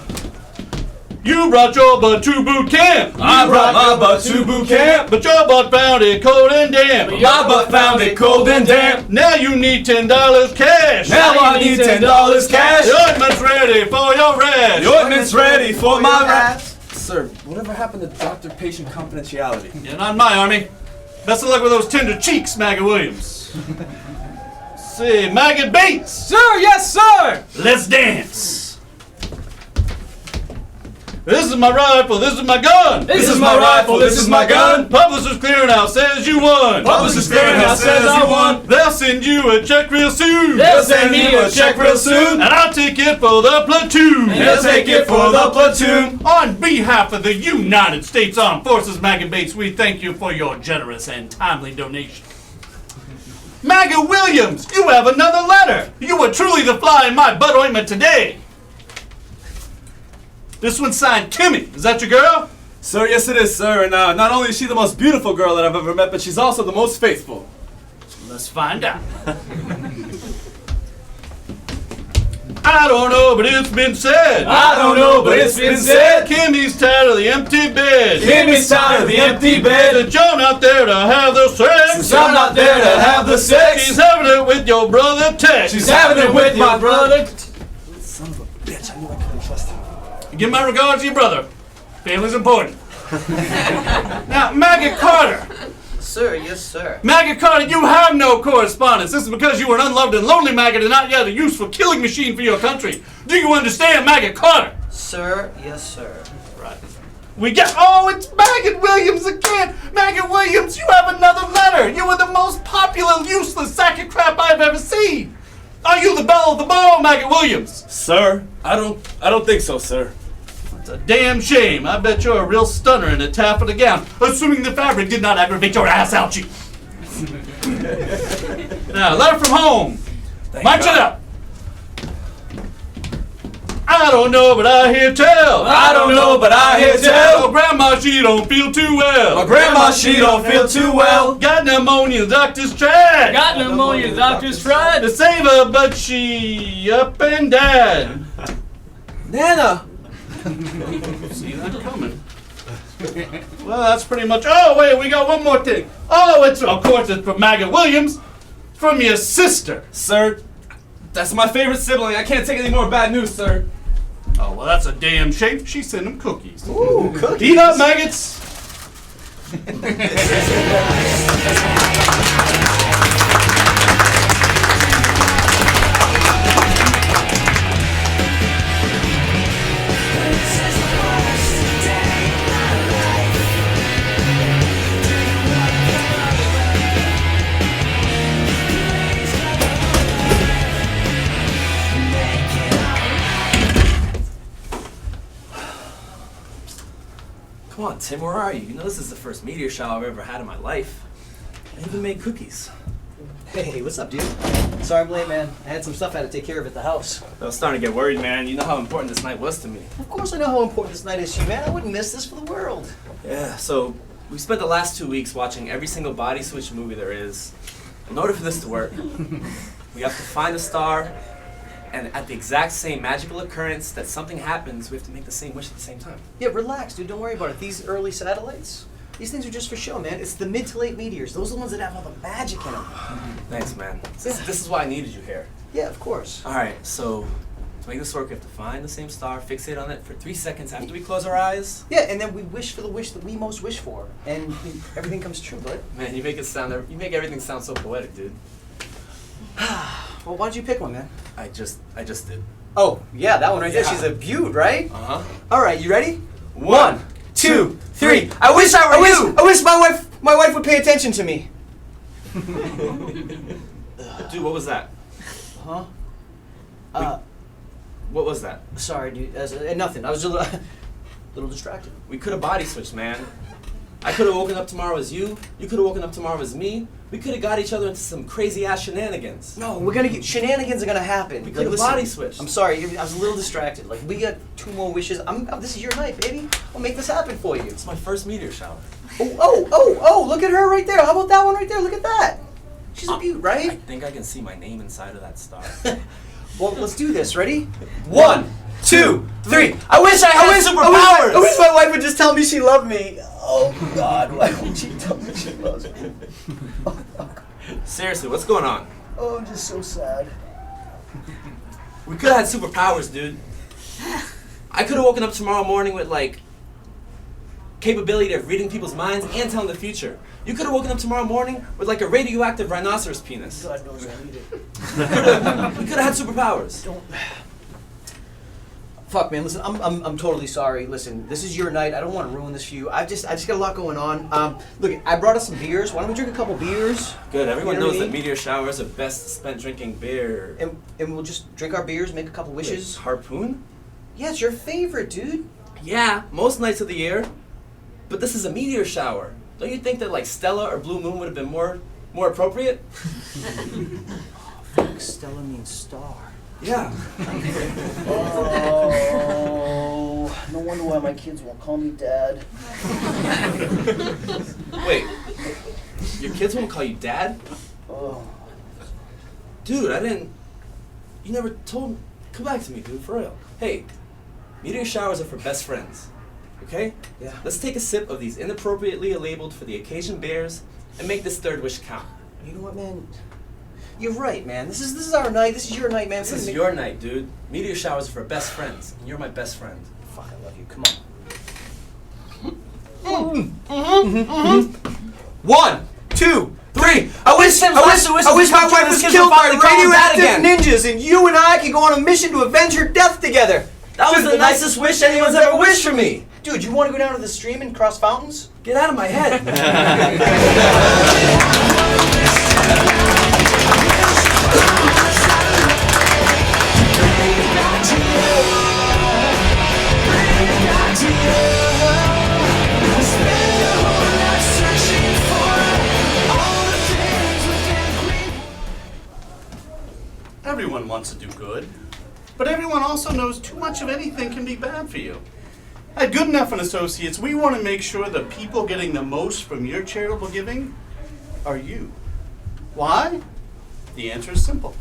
Speaker 13: You brought your butt to boot camp.
Speaker 3: I brought my butt to boot camp.
Speaker 13: But your butt found it cold and damp.
Speaker 3: My butt found it cold and damp.
Speaker 13: Now you need $10 cash.
Speaker 3: Now I need $10 cash.
Speaker 13: The ointment's ready for your rash.
Speaker 3: The ointment's ready for my rash. Sir, whatever happened to doctor-patient confidentiality?
Speaker 13: Yeah, not in my army. Best of luck with those tender cheeks, Maggot Williams. See, Maggot Bates.
Speaker 3: Sir, yes, sir.
Speaker 13: Let's dance. This is my rifle, this is my gun.
Speaker 3: This is my rifle, this is my gun.
Speaker 13: Publishers Clearinghouse says you won.
Speaker 3: Publishers Clearinghouse says I won.
Speaker 13: They'll send you a check real soon.
Speaker 3: They'll send me a check real soon.
Speaker 13: And I'll take it for the platoon.
Speaker 3: And they'll take it for the platoon.
Speaker 13: On behalf of the United States Armed Forces, Maggot Bates, we thank you for your generous and timely donation. Maggot Williams, you have another letter. You were truly the fly in my butt ointment today. This one's signed Kimmy. Is that your girl?
Speaker 3: Sir, yes it is, sir. And not only is she the most beautiful girl that I've ever met, but she's also the most faithful.
Speaker 13: Let's find out. I don't know, but it's been said.
Speaker 3: I don't know, but it's been said.
Speaker 13: Kimmy's tired of the empty bed.
Speaker 3: Kimmy's tired of the empty bed.
Speaker 13: That you're not there to have the sex.
Speaker 3: Since I'm not there to have the sex.
Speaker 13: She's having it with your brother Tex.
Speaker 3: She's having it with my brother.
Speaker 13: Son of a bitch, I knew I couldn't trust him. Give my regards to your brother. Family's important. Now, Maggot Carter.
Speaker 14: Sir, yes, sir.
Speaker 13: Maggot Carter, you have no correspondence. This is because you were an unloved and lonely maggot and not yet a useful killing machine for your country. Do you understand, Maggot Carter?
Speaker 14: Sir, yes, sir.
Speaker 13: Right. We get. Oh, it's Maggot Williams again. Maggot Williams, you have another letter. You are the most popular, useless sack of crap I've ever seen. Are you the belle of the ball, Maggot Williams?
Speaker 3: Sir, I don't think so, sir.
Speaker 13: It's a damn shame. I bet you're a real stunner in a taffeta gown, assuming the fabric did not aggravate your ass ouchie. Now, letter from home. March it up. I don't know, but I hear tell.
Speaker 3: I don't know, but I hear tell.
Speaker 13: Oh, Grandma, she don't feel too well.
Speaker 3: My grandma, she don't feel too well.
Speaker 13: Got pneumonia, the doctors tried.
Speaker 3: Got pneumonia, the doctors tried.
Speaker 13: To save her, but she up and died.
Speaker 3: Nana.
Speaker 13: See that coming. Well, that's pretty much. Oh, wait, we got one more thing. Oh, it's of course it's from Maggot Williams, from your sister.
Speaker 3: Sir, that's my favorite sibling. I can't take any more bad news, sir.
Speaker 13: Oh, well, that's a damn shame. She sent him cookies.
Speaker 14: Ooh, cookies.
Speaker 13: Eat up, maggots.
Speaker 15: Come on, Tim, where are you? You know this is the first meteor shower I've ever had in my life. I even made cookies.
Speaker 14: Hey, what's up, dude? Sorry I'm late, man. I had some stuff I had to take care of at the house.
Speaker 15: I was starting to get worried, man. You know how important this night was to me.
Speaker 14: Of course I know how important this night is to you, man. I wouldn't miss this for the world.
Speaker 15: Yeah, so we spent the last 2 weeks watching every single body switch movie there is. In order for this to work, we have to find a star, and at the exact same magical occurrence that something happens, we have to make the same wish at the same time.
Speaker 14: Yeah, relax, dude. Don't worry about it. These early satellites, these things are just for show, man. It's the mid to late meteors. Those are the ones that have all the magic in them.
Speaker 15: Thanks, man. This is why I needed you here.
Speaker 14: Yeah, of course.
Speaker 15: All right, so to make this work, we have to find the same star, fixate on it for 3 seconds after we close our eyes.
Speaker 14: Yeah, and then we wish for the wish that we most wish for, and everything comes true, bud.
Speaker 15: Man, you make everything sound so poetic, dude.
Speaker 14: Well, why'd you pick one, man?
Speaker 15: I just did.
Speaker 14: Oh, yeah, that one right there.
Speaker 15: Yeah.
Speaker 14: She's a beaut, right?
Speaker 15: Uh-huh.
Speaker 14: All right, you ready?
Speaker 15: 1, 2,
Speaker 14: 3. I wish I were you. I wish my wife would pay attention to me.
Speaker 15: Dude, what was that?
Speaker 14: Huh?
Speaker 15: What was that?
Speaker 14: Sorry, dude. Nothing. I was a little distracted.
Speaker 15: We could have body switched, man. I could have woken up tomorrow as you. You could have woken up tomorrow as me. We could have got each other into some crazy ass shenanigans.
Speaker 14: No, we're gonna get shenanigans are gonna happen.
Speaker 15: We could have body switched.
Speaker 14: I'm sorry, I was a little distracted. Like we got 2 more wishes. This is your night, baby. I'll make this happen for you.
Speaker 15: It's my first meteor shower.
Speaker 14: Oh! Look at her right there. How about that one right there? Look at that. She's a beaut, right?
Speaker 15: I think I can see my name inside of that star.
Speaker 14: Well, let's do this. Ready?
Speaker 15: 1, 2, 3. I wish I had superpowers.
Speaker 14: I wish my wife would just tell me she loved me. Oh God, why won't she tell me she loves me?
Speaker 15: Seriously, what's going on?
Speaker 14: Oh, I'm just so sad.
Speaker 15: We could have had superpowers, dude. I could have woken up tomorrow morning with like capability of reading people's minds and telling the future. You could have woken up tomorrow morning with like a radioactive rhinoceros penis.
Speaker 14: God knows I need it.
Speaker 15: We could have had superpowers.
Speaker 14: Fuck, man. Listen, I'm totally sorry. Listen, this is your night. I don't want to ruin this for you. I just got a lot going on. Look, I brought us some beers. Why don't we drink a couple beers?
Speaker 15: Good. Everyone
Speaker 14: You know what
Speaker 15: knows
Speaker 14: I
Speaker 15: that
Speaker 14: mean?
Speaker 15: meteor showers are best spent drinking beer.
Speaker 14: And we'll just drink our beers, make a couple wishes.
Speaker 15: Harpoon?
Speaker 14: Yeah, it's your favorite, dude.
Speaker 15: Yeah, most nights of the year. But this is a meteor shower. Don't you think that like Stella or Blue Moon would have been more appropriate?
Speaker 14: Fuck, Stella means star.
Speaker 15: Yeah.
Speaker 14: Oh, no wonder why my kids won't call me dad.
Speaker 15: Wait, your kids won't call you dad?
Speaker 14: Oh.
Speaker 15: Dude, you never told me. Come back to me, dude, for real. Hey, meteor showers are for best friends, okay?
Speaker 14: Yeah.
Speaker 15: Let's take a sip of these inappropriately labeled for the occasion beers and make this third wish count.
Speaker 14: You know what, man? You're right, man. This is our night. This is your night, man.
Speaker 15: This is your night, dude. Meteor showers are for best friends, and you're my best friend.
Speaker 14: Fuck, I love you. Come on. 1, 2, 3. I wish my wife was killed by radioactive ninjas, and you and I can go on a mission to avenge her death together.
Speaker 15: That was the nicest wish anyone's ever wished for me.
Speaker 14: Dude, you want to go down to the stream and cross fountains?
Speaker 15: Get out of my head.
Speaker 13: Everyone wants to do good, but everyone also knows too much of anything can be bad for you. At Good Enough and Associates, we want to make sure the people getting the most from your charitable giving are you. Why? The answer is simple.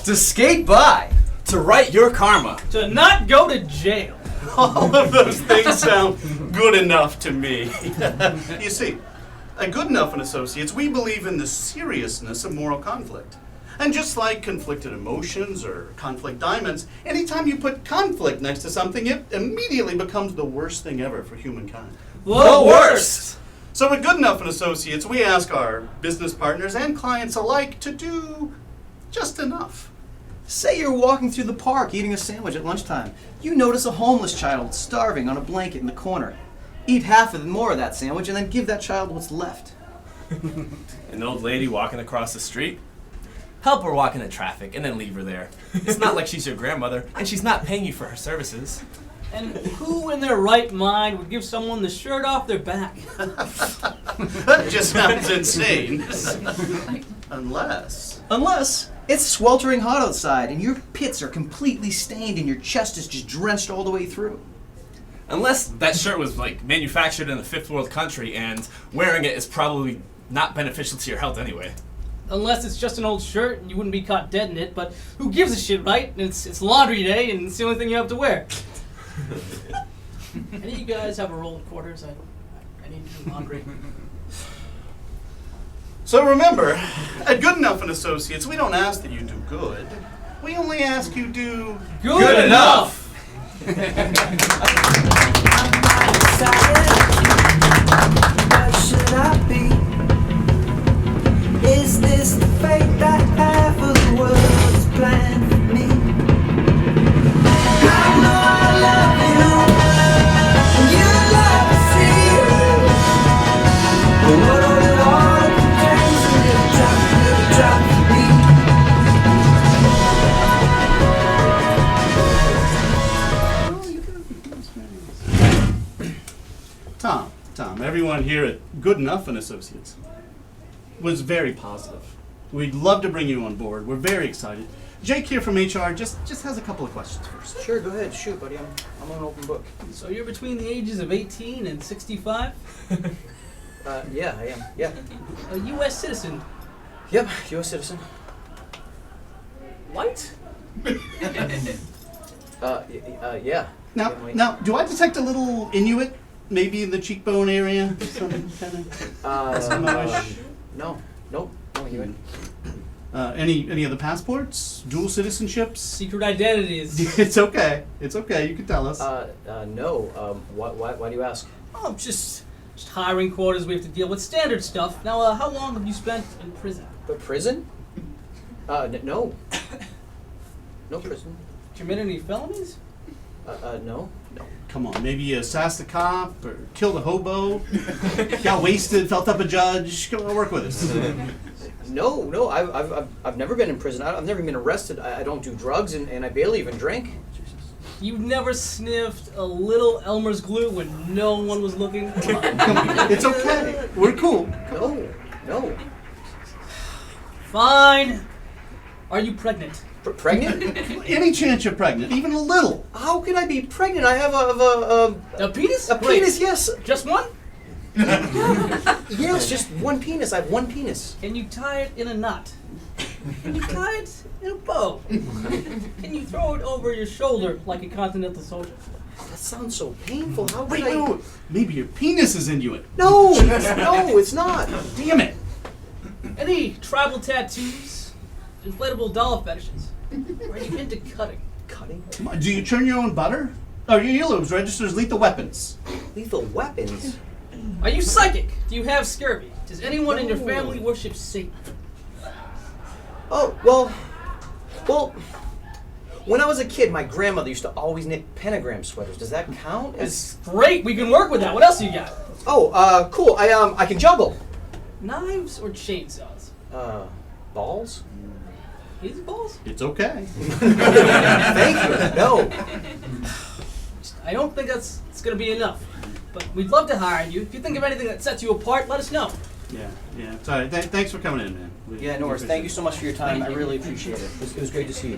Speaker 14: To skate by.
Speaker 15: To write your karma.
Speaker 16: To not go to jail.
Speaker 13: All of those things sound good enough to me. You see, at Good Enough and Associates, we believe in the seriousness of moral conflict. And just like conflicted emotions or conflict diamonds, anytime you put conflict next to something, it immediately becomes the worst thing ever for humankind.
Speaker 16: The worst!
Speaker 13: So at Good Enough and Associates, we ask our business partners and clients alike to do just enough.
Speaker 14: Say you're walking through the park eating a sandwich at lunchtime. You notice a homeless child starving on a blanket in the corner. Eat half of more of that sandwich and then give that child what's left.
Speaker 15: An old lady walking across the street? Help her walk into traffic and then leave her there. It's not like she's your grandmother and she's not paying you for her services.
Speaker 16: And who in their right mind would give someone the shirt off their back?
Speaker 13: That just sounds insane.
Speaker 14: Unless it's sweltering hot outside and your pits are completely stained and your chest is just drenched all the way through.
Speaker 15: Unless that shirt was like manufactured in a fifth world country and wearing it is probably not beneficial to your health anyway.
Speaker 16: Unless it's just an old shirt and you wouldn't be caught dead in it, but who gives a shit, right? It's laundry day and it's the only thing you have to wear. Any of you guys have a roll of quarters? I need to do laundry.
Speaker 13: So remember, at Good Enough and Associates, we don't ask that you do good. We only ask you do
Speaker 16: good enough.
Speaker 17: What should I be? Is this the fate that half of the world is planned for me? I know I love you, and you love me. What all it all contains in your drop beat.
Speaker 13: Tom, everyone here at Good Enough and Associates was very positive. We'd love to bring you on board. We're very excited. Jake here from HR just has a couple of questions first.
Speaker 14: Sure, go ahead. Shoot, buddy. I'm on an open book.
Speaker 16: So you're between the ages of 18 and 65?
Speaker 14: Yeah, I am. Yeah.
Speaker 16: A U.S. citizen.
Speaker 14: Yep, U.S. citizen.
Speaker 16: White?
Speaker 14: Yeah.
Speaker 13: Now, do I detect a little Inuit, maybe in the cheekbone area? Some kind of Eskimo-ish?
Speaker 14: No, Inuit.
Speaker 13: Any other passports? Dual citizenships?
Speaker 16: Secret identities.
Speaker 13: It's okay. It's okay. You can tell us.
Speaker 14: No. Why do you ask?
Speaker 16: Oh, just hiring quarters. We have to deal with standard stuff. Now, how long have you spent in prison?
Speaker 14: Prison? No. No prison.
Speaker 16: Did you commit any felonies?
Speaker 14: No.
Speaker 13: Come on, maybe you sassed a cop or killed a hobo, got wasted, felt up a judge. Come on, work with us.
Speaker 14: No. I've never been in prison. I've never been arrested. I don't do drugs, and I barely even drink.
Speaker 16: You've never sniffed a little Elmer's glue when no one was looking?
Speaker 13: Come on. It's okay. We're cool.
Speaker 14: No.
Speaker 16: Fine. Are you pregnant?
Speaker 14: Pregnant?
Speaker 13: Any chance you're pregnant, even a little?
Speaker 14: How can I be pregnant? I have
Speaker 16: a penis?
Speaker 14: A penis, yes.
Speaker 16: Just one?
Speaker 14: Yes, just one penis. I have one penis.
Speaker 16: Can you tie it in a knot? Can you tie it in a bow? Can you throw it over your shoulder like a continental soldier?
Speaker 14: That sounds so painful. How
Speaker 13: Wait,
Speaker 14: can I?
Speaker 13: no. Maybe your penis is Inuit.
Speaker 14: No, it's not.
Speaker 13: Damn it.
Speaker 16: Any tribal tattoos? Inflatable doll fetishes? Or are you into cutting?
Speaker 14: Cutting?
Speaker 13: Come on, do you churn your own butter? Oh, your earlobes register as lethal weapons.
Speaker 14: Lethal weapons?
Speaker 16: Are you psychic? Do you have scurvy? Does anyone in your family worship Satan?
Speaker 14: Oh, well, when I was a kid, my grandmother used to always knit pentagram sweaters. Does that count?
Speaker 16: That's great. We can work with that. What else you got?
Speaker 14: Oh, cool. I can juggle.
Speaker 16: Knives or chainsaws?
Speaker 14: Balls?
Speaker 16: Easy balls?
Speaker 13: It's okay.
Speaker 14: Thank you. No.
Speaker 16: I don't think it's going to be enough. But we'd love to hire you. If you think of anything that sets you apart, let us know.
Speaker 13: Yeah. Sorry. Thanks for coming in, man.
Speaker 14: Yeah, no worries. Thank you so much for your time. I really appreciate it. It was great to see you.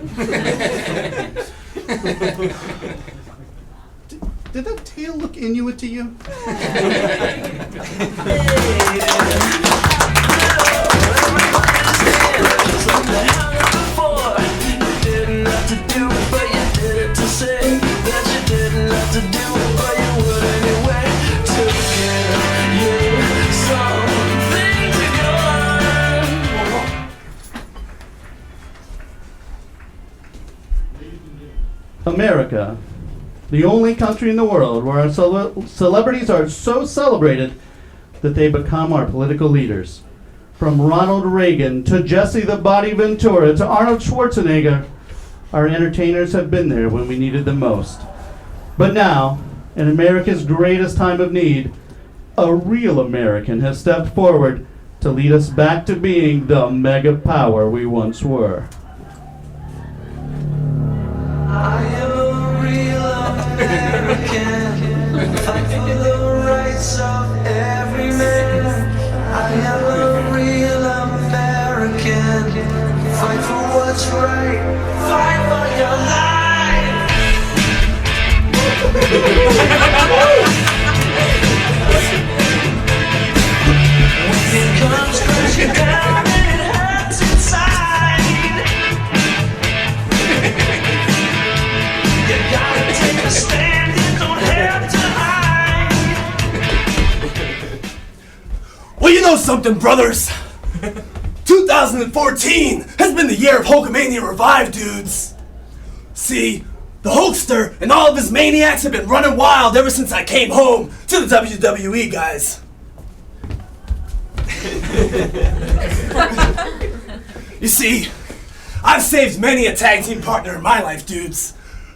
Speaker 13: Did that tail look Inuit to you? America, the only country in the world where our celebrities are so celebrated that they become our political leaders. From Ronald Reagan to Jesse the Body Ventura to Arnold Schwarzenegger, our entertainers have been there when we needed them most. But now, in America's greatest time of need, a real American has stepped forward to lead us back to being the mega power we once were.
Speaker 17: I am a real American, fight for the rights of every man. I am a real American, fight for what's right, fight for your life. When it comes crashing down and it hurts inside, you gotta take a stand, you don't have to hide.
Speaker 15: Well, you know something, brothers. 2014 has been the year of Hulkamania revived, dudes. See, the Hulkster and all of his maniacs have been running wild ever since I came home to the WWE, guys. You see, I've saved many a tag team partner in my life, dudes.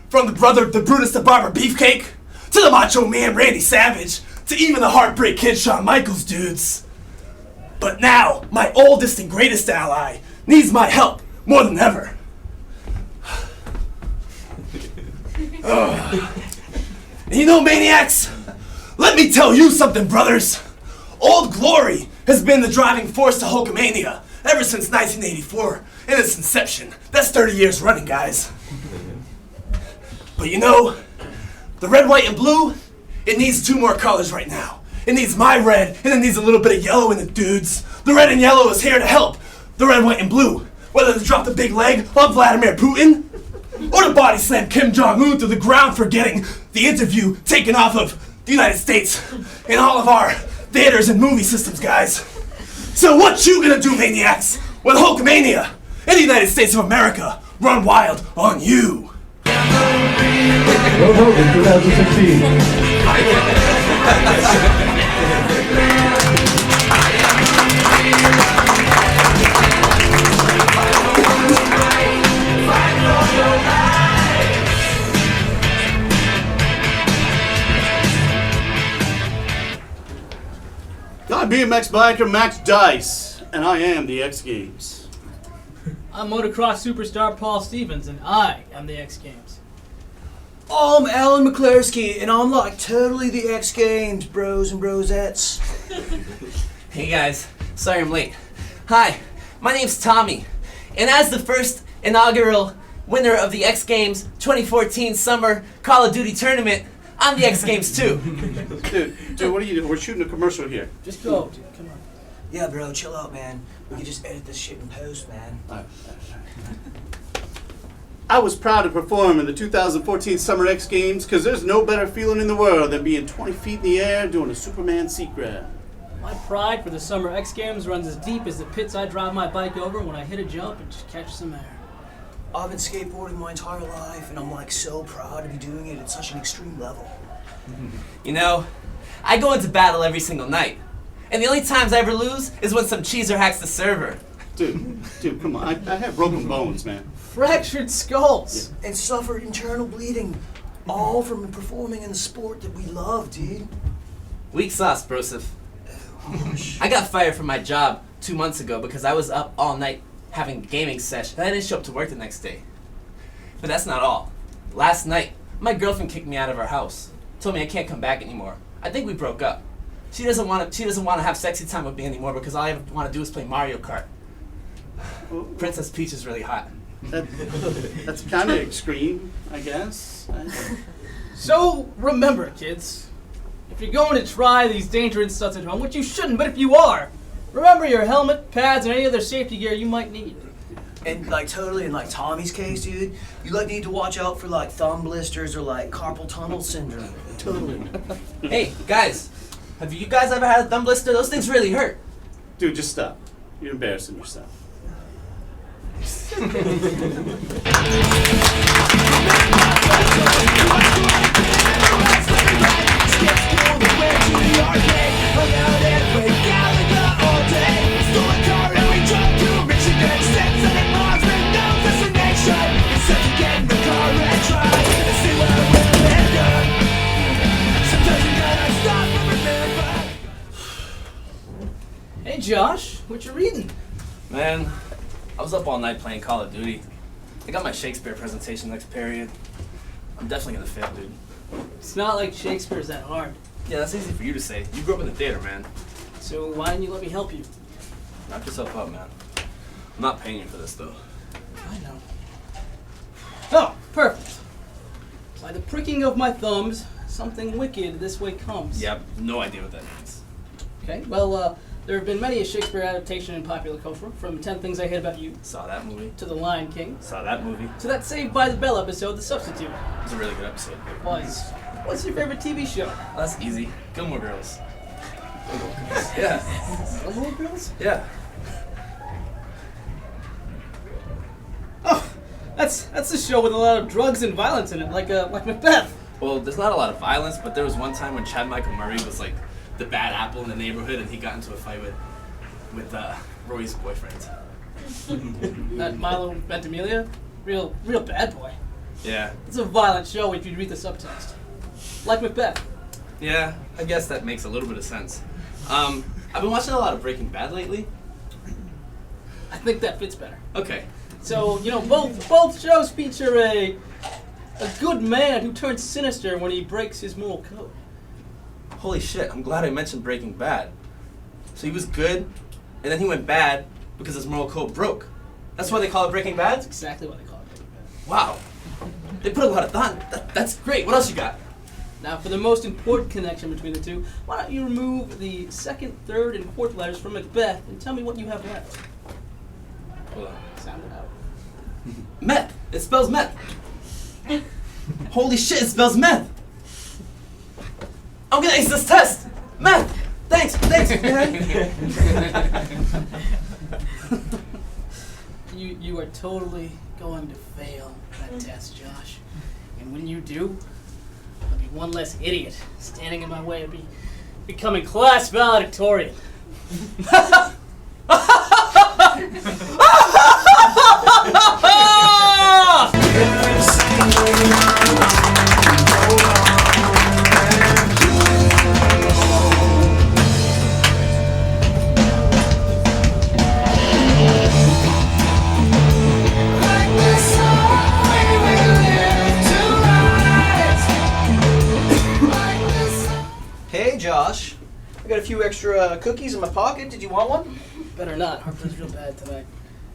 Speaker 15: From the brother of the Brutus the Barber Beefcake, to the Macho Man Randy Savage, to even the Heartbreak Kid Shawn Michaels, dudes. But now, my oldest and greatest ally needs my help more than ever. You know, maniacs, let me tell you something, brothers. Old Glory has been the driving force to Hulkamania ever since 1984 in its inception. That's 30 years running, guys. But you know, the red, white, and blue, it needs 2 more colors right now. It needs my red, and it needs a little bit of yellow in it, dudes. The red and yellow is here to help the red, white, and blue. Whether to drop the big leg on Vladimir Putin, or to body slam Kim Jong-un to the ground for getting the interview taken off of the United States in all of our theaters and movie systems, guys. So what you gonna do, maniacs, when Hulkamania and the United States of America run wild on you?
Speaker 1: Road Hogan 2016.
Speaker 13: I'm BMX biker Max Dice, and I am the X Games.
Speaker 16: I'm motocross superstar Paul Stevens, and I am the X Games.
Speaker 14: I'm Alan McCluskey, and I'm like totally the X Games, bros and brosettes.
Speaker 15: Hey guys, sorry I'm late. Hi, my name's Tommy, and as the first inaugural winner of the X Games 2014 Summer Call of Duty Tournament, I'm the X Games too.
Speaker 13: Dude, what are you doing? We're shooting a commercial here.
Speaker 16: Just go, dude. Come on.
Speaker 14: Yeah, bro, chill out, man. We can just edit this shit in post, man.
Speaker 13: I was proud to perform in the 2014 Summer X Games because there's no better feeling in the world than being 20 feet in the air doing a Superman seat grab.
Speaker 16: My pride for the Summer X Games runs as deep as the pits I drive my bike over when I hit a jump and just catch some air.
Speaker 14: I've been skateboarding my entire life, and I'm like so proud to be doing it at such an extreme level.
Speaker 15: You know, I go into battle every single night, and the only times I ever lose is when some cheeser hacks the server.
Speaker 13: Dude, come on. I have broken bones, man.
Speaker 16: Fractured skulls.
Speaker 14: And suffered internal bleeding, all from performing in the sport that we love, dude.
Speaker 15: Weak sauce, brosif. I got fired from my job 2 months ago because I was up all night having a gaming session, and I didn't show up to work the next day. But that's not all. Last night, my girlfriend kicked me out of our house. Told me I can't come back anymore. I think we broke up. She doesn't want to have sexy time with me anymore because all I want to do is play Mario Kart. Princess Peach is really hot.
Speaker 13: That's kind of extreme, I guess.
Speaker 16: So remember, kids, if you're going to try these dangerous stunts at home, which you shouldn't, but if you are, remember your helmet, pads, and any other safety gear you might need.
Speaker 14: And like totally in like Tommy's case, dude, you like need to watch out for like thumb blisters or like carpal tunnel syndrome. Totally.
Speaker 15: Hey, guys, have you guys ever had a thumb blister? Those things really hurt.
Speaker 13: Dude, just stop. You're embarrassing yourself.
Speaker 16: Hey Josh, what you reading?
Speaker 15: Man, I was up all night playing Call of Duty. I got my Shakespeare presentation next period. I'm definitely gonna fail, dude.
Speaker 16: It's not like Shakespeare's that hard.
Speaker 15: Yeah, that's easy for you to say. You grew up in the theater, man.
Speaker 16: So why didn't you let me help you?
Speaker 15: Knock yourself up, man. I'm not paying you for this, though.
Speaker 16: I know. Oh, perfect. By the pricking of my thumbs, something wicked this way comes.
Speaker 15: Yeah, I have no idea what that means.
Speaker 16: Okay, well, there have been many a Shakespeare adaptation in popular culture, from 10 Things I Hate About You.
Speaker 15: Saw that movie.
Speaker 16: To The Lion King.
Speaker 15: Saw that movie.
Speaker 16: To that Saved by the Bell episode, The Substitute.
Speaker 15: It was a really good episode.
Speaker 16: It was. What's your favorite TV show?
Speaker 15: Oh, that's easy. Gilmore Girls. Yeah.
Speaker 16: Gilmore Girls?
Speaker 15: Yeah.
Speaker 16: Oh, that's the show with a lot of drugs and violence in it, like Macbeth.
Speaker 15: Well, there's not a lot of violence, but there was one time when Chad Michael Murray was like the bad apple in the neighborhood, and he got into a fight with Roy's boyfriend.
Speaker 16: That Milo Ventimiglia? Real bad boy.
Speaker 15: Yeah.
Speaker 16: It's a violent show if you read the subtext. Like Macbeth.
Speaker 15: Yeah, I guess that makes a little bit of sense. I've been watching a lot of Breaking Bad lately.
Speaker 16: I think that fits better.
Speaker 15: Okay.
Speaker 16: So, you know, both shows feature a good man who turns sinister when he breaks his moral code.
Speaker 15: Holy shit, I'm glad I mentioned Breaking Bad. So he was good, and then he went bad because his moral code broke. That's why they call it Breaking Bad?
Speaker 16: That's exactly why they call it Breaking Bad.
Speaker 15: Wow. They put a lot of thought. That's great. What else you got?
Speaker 16: Now, for the most important connection between the two, why don't you remove the second, third, and fourth letters from Macbeth and tell me what you have left?
Speaker 15: Hold on.
Speaker 16: Sound it out.
Speaker 15: Meth. It spells meth. Holy shit, it spells meth. I'm gonna ace this test. Meth. Thanks, man.
Speaker 16: You are totally going to fail that test, Josh. And when you do, there'll be one less idiot standing in my way of becoming class valedictorian.
Speaker 14: Hey, Josh. I got a few extra cookies in my pocket. Did you want one?
Speaker 16: Better not. Harper's real bad tonight.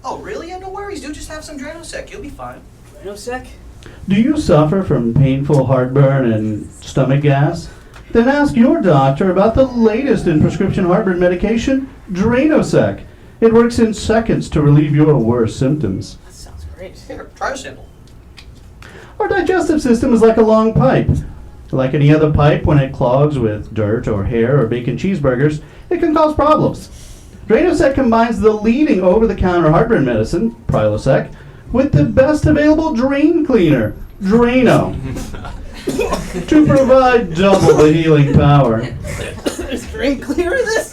Speaker 14: Oh, really? Yeah, no worries, dude. Just have some Dranosec. You'll be fine.
Speaker 16: Dranosec?
Speaker 1: Do you suffer from painful heartburn and stomach gas? Then ask your doctor about the latest in prescription heartburn medication, Dranosec. It works in seconds to relieve your worst symptoms.
Speaker 16: That sounds great.
Speaker 14: Here, try a sample.
Speaker 1: Our digestive system is like a long pipe. Like any other pipe, when it clogs with dirt or hair or bacon cheeseburgers, it can cause problems. Dranosec combines the leading over-the-counter heartburn medicine, Prilosec, with the best available drain cleaner, Drano, to provide double the healing power.
Speaker 16: Is drain cleaner this?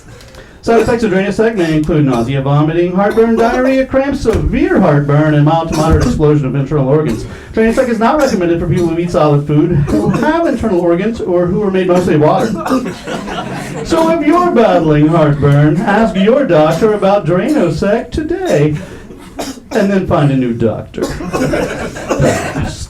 Speaker 1: Side effects of Dranosec may include nausea, vomiting, heartburn, diarrhea, cramps, severe heartburn, and mild to moderate explosion of internal organs. Dranosec is not recommended for people who eat solid food, who have internal organs, or who are made mostly of water. So if you're battling heartburn, ask your doctor about Dranosec today, and then find a new doctor. Fast.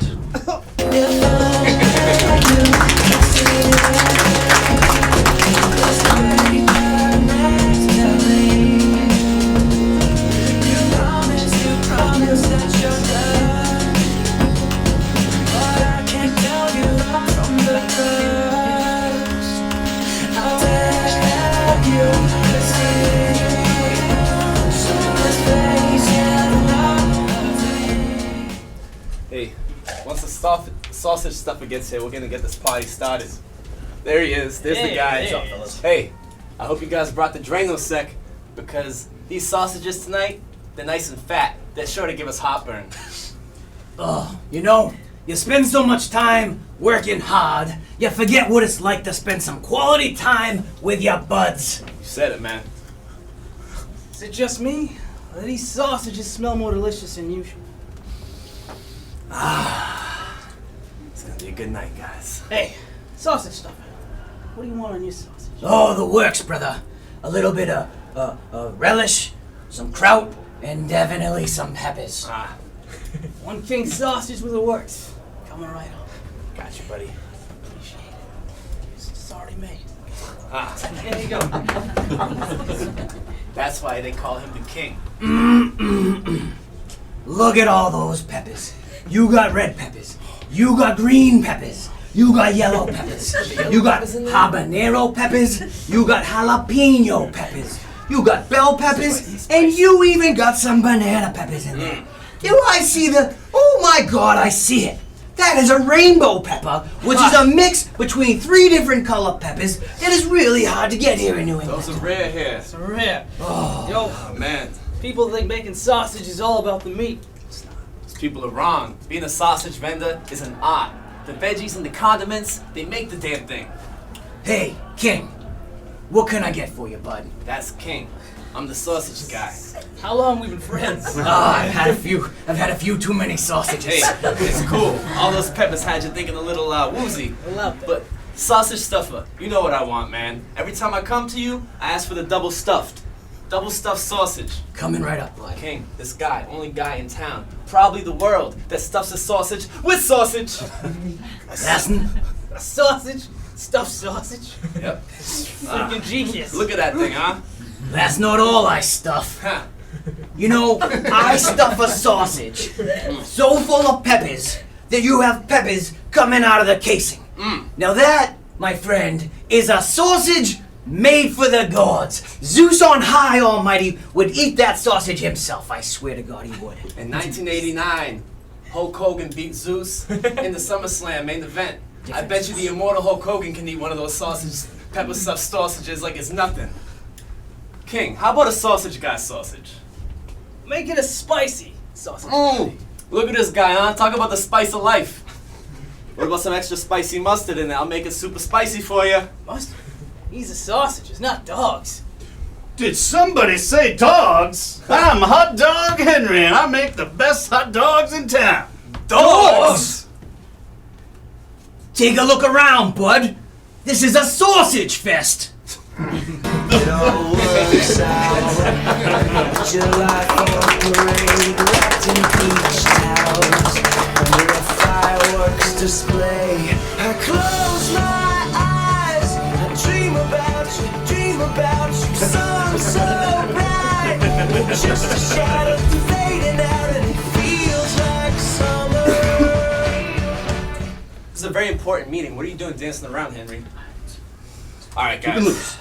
Speaker 15: Hey, once the sausage stuff gets here, we're gonna get this party started. There he is. There's the guy.
Speaker 16: What's up, fellas?
Speaker 15: Hey, I hope you guys brought the Dranosec because these sausages tonight, they're nice and fat. They're sure to give us heartburn.
Speaker 18: Oh, you know, you spend so much time working hard, you forget what it's like to spend some quality time with your buds.
Speaker 15: You said it, man.
Speaker 16: Is it just me? Or do these sausages smell more delicious than usual?
Speaker 15: It's gonna be a good night, guys.
Speaker 16: Hey, sausage stuffing. What do you want on your sausage?
Speaker 18: Oh, the works, brother. A little bit of relish, some kraut, and definitely some peppers.
Speaker 16: One king sausage with the works. Coming right on.
Speaker 15: Got you, buddy.
Speaker 16: Appreciate it. It's already made.
Speaker 15: There you go. That's why they call him the king.
Speaker 18: Look at all those peppers. You got red peppers. You got green peppers. You got yellow peppers. You got habanero peppers. You got jalapeno peppers. You got bell peppers. And you even got some banana peppers in there. Do I see the... Oh my God, I see it. That is a rainbow pepper, which is a mix between 3 different color peppers that is really hard to get here in New England.
Speaker 15: Those are rare here.
Speaker 16: It's rare.
Speaker 18: Oh.
Speaker 16: Yo,
Speaker 15: man.
Speaker 16: People think making sausage is all about the meat.
Speaker 15: These people are wrong. Being a sausage vendor is an art. The veggies and the condiments, they make the damn thing.
Speaker 18: Hey, King, what can I get for you, bud?
Speaker 15: That's King. I'm the sausage guy.
Speaker 16: How long we been friends?
Speaker 18: I've had a few too many sausages.
Speaker 15: Hey, it's cool. All those peppers had you thinking a little woozy. But Sausage stuffer. You know what I want, man. Every time I come to you, I ask for the double stuffed sausage.
Speaker 18: Coming right up, bud.
Speaker 15: King, this guy, only guy in town, probably the world, that stuffs his sausage with sausage.
Speaker 18: Assassin.
Speaker 16: Sausage, stuffed sausage.
Speaker 15: Yep.
Speaker 16: Freaking genius.
Speaker 15: Look at that thing, huh?
Speaker 18: That's not all I stuff. You know, I stuff a sausage so full of peppers that you have peppers coming out of the casing. Now that, my friend, is a sausage made for the gods. Zeus on high almighty would eat that sausage himself. I swear to God he would.
Speaker 15: In 1989, Hulk Hogan beat Zeus in the SummerSlam main event. I bet you the immortal Hulk Hogan can eat one of those pepper stuffed sausages like it's nothing. King, how about a sausage guy sausage?
Speaker 16: Make it a spicy sausage.
Speaker 15: Look at this guy, huh? Talk about the spice of life. What about some extra spicy mustard in there? I'll make it super spicy for you.
Speaker 16: Mustard? These are sausages, not dogs.
Speaker 13: Did somebody say dogs? I'm Hot Dog Henry, and I make the best hot dogs in town.
Speaker 15: Dogs?
Speaker 18: Take a look around, bud. This is a sausage fest.
Speaker 17: It all works out. July 4th parade wrapped in beach towels under a fireworks display. I close my eyes, I dream about you, sun so bright, with just a shadow fading out, and it feels like summer.
Speaker 15: This is a very important meeting. What are you doing dancing around, Henry? All right, guys.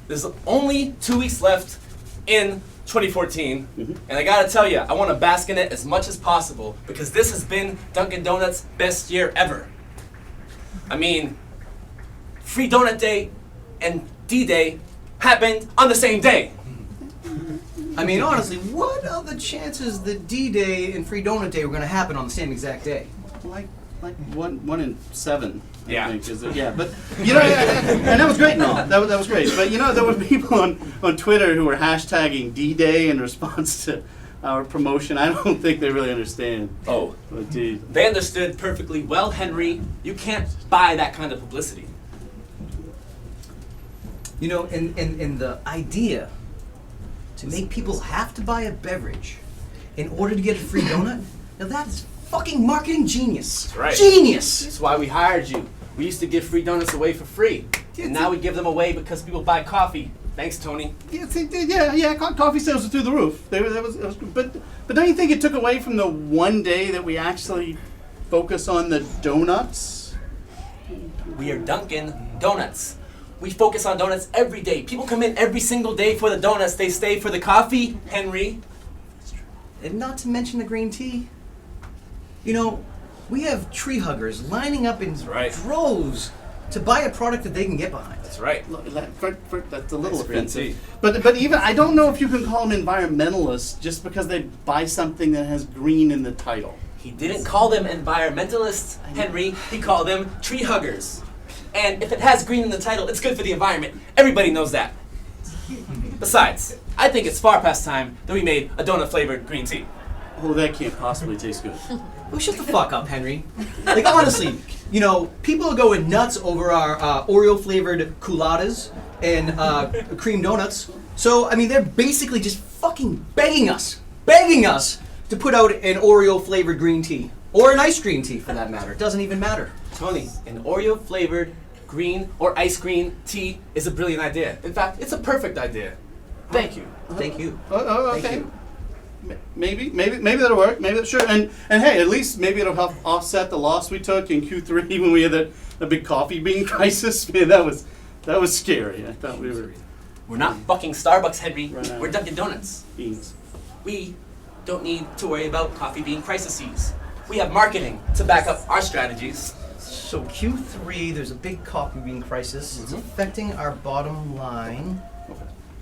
Speaker 15: There's only 2 weeks left in 2014, and I gotta tell you, I want to bask in it as much as possible because this has been Dunkin' Donuts' best year ever. I mean, Free Donut Day and D-Day happened on the same day.
Speaker 14: I mean, honestly, what are the chances that D-Day and Free Donut Day were going to happen on the same exact day?
Speaker 13: Like 1 in 7.
Speaker 15: Yeah.
Speaker 13: I think, is it? Yeah, but you know, and that was great and all. That was great. But you know, there were people on Twitter who were hashtagging D-Day in response to our promotion. I don't think they really understand.
Speaker 15: Oh,
Speaker 13: indeed.
Speaker 15: They understood perfectly well, Henry. You can't buy that kind of publicity.
Speaker 14: You know, and the idea to make people have to buy a beverage in order to get a free donut, now that is fucking marketing genius.
Speaker 15: That's right.
Speaker 14: Genius!
Speaker 15: That's why we hired you. We used to give free donuts away for free. And now we give them away because people buy coffee. Thanks, Tony.
Speaker 13: Yeah. Coffee sales are through the roof. But don't you think it took away from the one day that we actually focus on the donuts?
Speaker 15: We are Dunkin' Donuts. We focus on donuts every day. People come in every single day for the donuts. They stay for the coffee, Henry.
Speaker 14: And not to mention the green tea. You know, we have tree huggers lining up in droves to buy a product that they can get behind.
Speaker 15: That's right.
Speaker 13: That's a little offensive. But even, I don't know if you can call them environmentalists just because they buy something that has green in the title.
Speaker 15: He didn't call them environmentalists, Henry. He called them tree huggers. And if it has green in the title, it's good for the environment. Everybody knows that. Besides, I think it's far past time that we made a donut-flavored green tea.
Speaker 13: Oh, that can't possibly taste good.
Speaker 14: Oh, shut the fuck up, Henry. Like, honestly, you know, people are going nuts over our Oreo-flavored culottes and cream donuts. So, I mean, they're basically just fucking begging us to put out an Oreo-flavored green tea. Or an ice green tea, for that matter. It doesn't even matter.
Speaker 15: Tony, an Oreo-flavored green or ice cream tea is a brilliant idea. In fact, it's a perfect idea. Thank you.
Speaker 14: Thank you.
Speaker 13: Okay.
Speaker 14: Thank you.
Speaker 13: Maybe that'll work. Maybe sure. And hey, at least maybe it'll help offset the loss we took in Q3 when we had the big coffee bean crisis. Man, that was scary. I thought we were.
Speaker 15: We're not fucking Starbucks, Henry.
Speaker 13: Right.
Speaker 15: We're Dunkin' Donuts.
Speaker 13: Beans.
Speaker 15: We don't need to worry about coffee bean crises. We have marketing to back up our strategies.
Speaker 14: So Q3, there's a big coffee bean crisis. It's affecting our bottom line.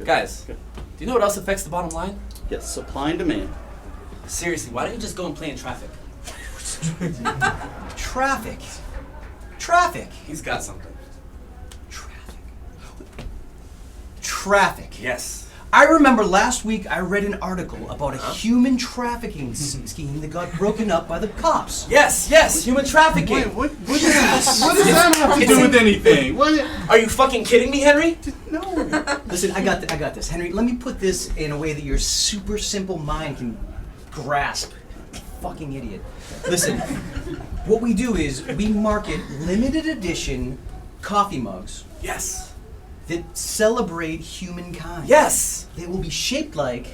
Speaker 15: Guys, do you know what else affects the bottom line?
Speaker 13: Yes, supply and demand.
Speaker 15: Seriously, why don't you just go and play in traffic?
Speaker 14: Traffic.
Speaker 15: He's got something.
Speaker 14: Traffic.
Speaker 15: Yes.
Speaker 18: I remember last week I read an article about a human trafficking scheme that got broken up by the cops.
Speaker 15: Yes, human trafficking.
Speaker 2: What does that have to do with anything?
Speaker 15: Are you fucking kidding me, Henry?
Speaker 18: No. Listen, I got this. Henry, let me put this in a way that your super simple mind can grasp. Fucking idiot. Listen, what we do is we market limited edition coffee mugs.
Speaker 15: Yes.
Speaker 18: That celebrate humankind.
Speaker 15: Yes.
Speaker 18: They will be shaped like...